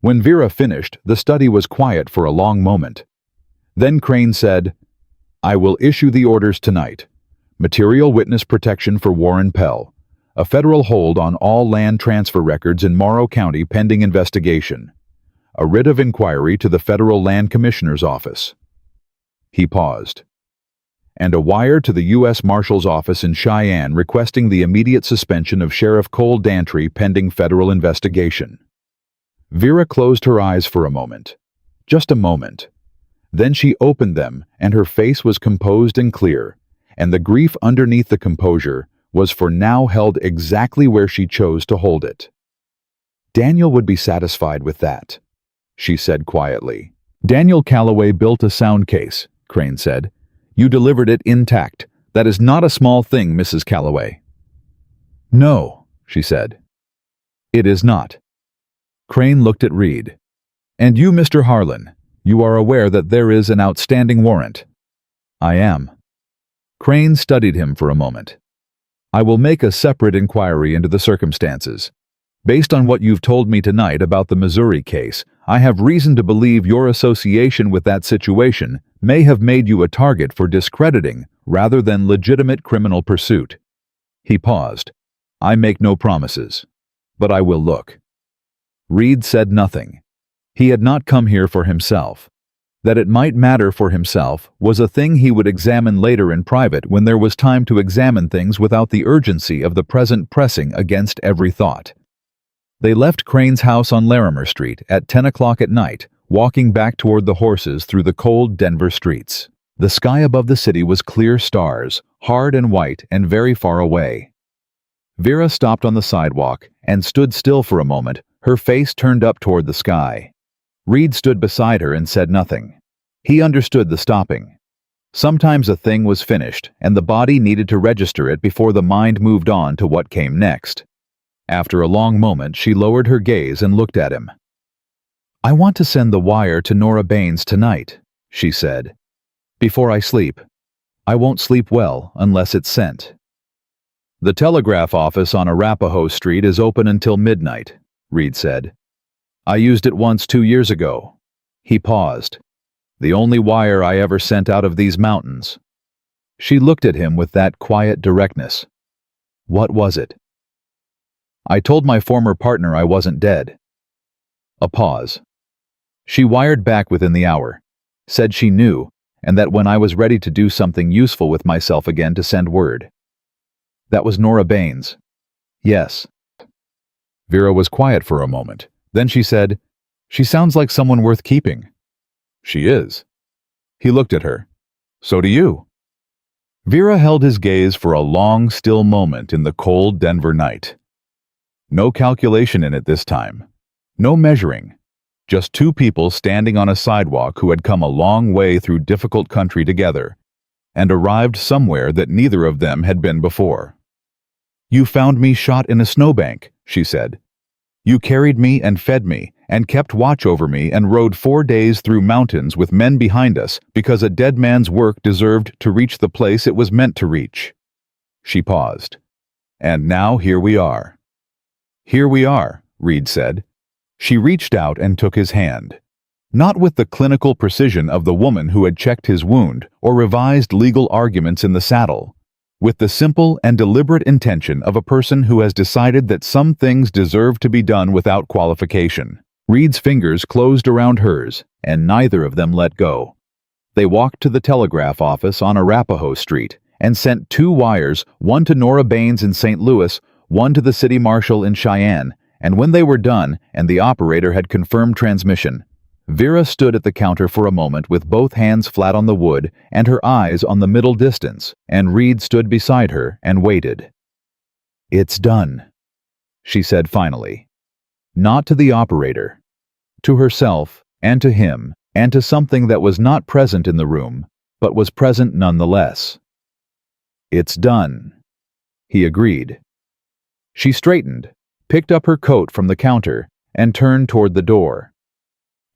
When Vera finished, the study was quiet for a long moment. Then Crane said, "I will issue the orders tonight. Material witness protection for Warren Pell. A federal hold on all land transfer records in Morrow County pending investigation. A writ of inquiry to the Federal Land Commissioner's Office." He paused. "And a wire to the U.S. Marshal's office in Cheyenne requesting the immediate suspension of Sheriff Cole Dantry pending federal investigation." Vera closed her eyes for a moment. Just a moment. Then she opened them, and her face was composed and clear, and the grief underneath the composure was for now held exactly where she chose to hold it. Daniel would be satisfied with that, she said quietly. Daniel Calloway built a sound case, Crane said. You delivered it intact. That is not a small thing, Mrs. Calloway. No, she said. It is not. Crane looked at Reed. And you, Mr. Harlan, you are aware that there is an outstanding warrant. I am. Crane studied him for a moment. I will make a separate inquiry into the circumstances. Based on what you've told me tonight about the Missouri case, I have reason to believe your association with that situation may have made you a target for discrediting rather than legitimate criminal pursuit. He paused. I make no promises, but I will look. Reed said nothing. He had not come here for himself. That it might matter for himself was a thing he would examine later in private when there was time to examine things without the urgency of the present pressing against every thought. They left Crane's house on Larimer Street at 10 o'clock at night, walking back toward the horses through the cold Denver streets. The sky above the city was clear stars, hard and white and very far away. Vera stopped on the sidewalk and stood still for a moment, her face turned up toward the sky. Reed stood beside her and said nothing. He understood the stopping. Sometimes a thing was finished, and the body needed to register it before the mind moved on to what came next. After a long moment, she lowered her gaze and looked at him. I want to send the wire to Nora Baines tonight, she said. Before I sleep. I won't sleep well unless it's sent. The telegraph office on Arapahoe Street is open until midnight, Reed said. I used it once 2 years ago. He paused. The only wire I ever sent out of these mountains. She looked at him with that quiet directness. What was it? I told my former partner I wasn't dead. A pause. She wired back within the hour. Said she knew, and that when I was ready to do something useful with myself again to send word. That was Nora Baines. Yes. Vera was quiet for a moment. Then she said, She sounds like someone worth keeping. She is. He looked at her. So do you. Vera held his gaze for a long, still moment in the cold Denver night. No calculation in it this time. No measuring. Just two people standing on a sidewalk who had come a long way through difficult country together and arrived somewhere that neither of them had been before. You found me shot in a snowbank, she said. You carried me and fed me and kept watch over me and rode 4 days through mountains with men behind us because a dead man's work deserved to reach the place it was meant to reach. She paused. And now here we are. Here we are, Reed said. She reached out and took his hand. Not with the clinical precision of the woman who had checked his wound or revised legal arguments in the saddle. With the simple and deliberate intention of a person who has decided that some things deserve to be done without qualification. Reed's fingers closed around hers, and neither of them let go. They walked to the telegraph office on Arapahoe Street and sent 2 wires, one to Nora Baines in St. Louis, one to the city marshal in Cheyenne, and when they were done and the operator had confirmed transmission, Vera stood at the counter for a moment with both hands flat on the wood and her eyes on the middle distance, and Reed stood beside her and waited. It's done, she said finally. Not to the operator. To herself, and to him, and to something that was not present in the room, but was present nonetheless. It's done, he agreed. She straightened, picked up her coat from the counter, and turned toward the door.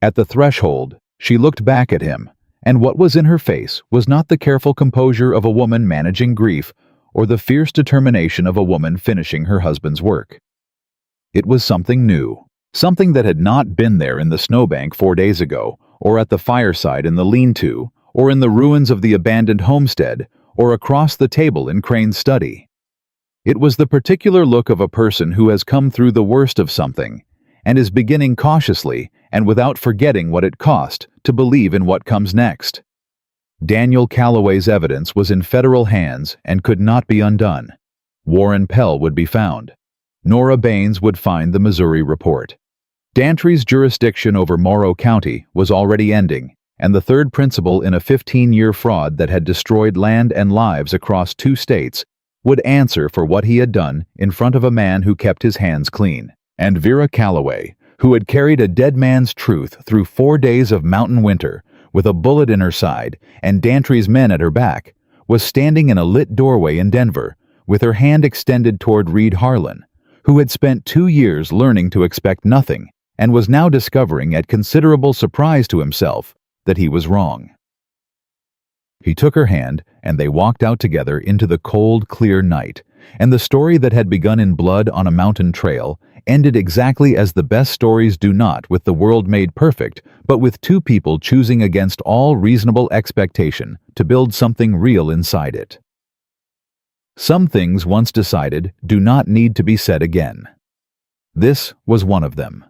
At the threshold, she looked back at him, and what was in her face was not the careful composure of a woman managing grief or the fierce determination of a woman finishing her husband's work. It was something new, something that had not been there in the snowbank 4 days ago, or at the fireside in the lean-to, or in the ruins of the abandoned homestead, or across the table in Crane's study. It was the particular look of a person who has come through the worst of something, and is beginning cautiously, and without forgetting what it cost, to believe in what comes next. Daniel Calloway's evidence was in federal hands and could not be undone. Warren Pell would be found. Nora Baines would find the Missouri report. Dantry's jurisdiction over Morrow County was already ending, and the third principal in a 15-year fraud that had destroyed land and lives across 2 states would answer for what he had done in front of a man who kept his hands clean. And Vera Calloway, who had carried a dead man's truth through 4 days of mountain winter, with a bullet in her side and Dantry's men at her back, was standing in a lit doorway in Denver, with her hand extended toward Reed Harlan, who had spent 2 years learning to expect nothing and was now discovering at considerable surprise to himself that he was wrong. He took her hand, and they walked out together into the cold, clear night, and the story that had begun in blood on a mountain trail ended exactly as the best stories do, not with the world made perfect, but with 2 people choosing against all reasonable expectation to build something real inside it. Some things once decided do not need to be said again. This was one of them.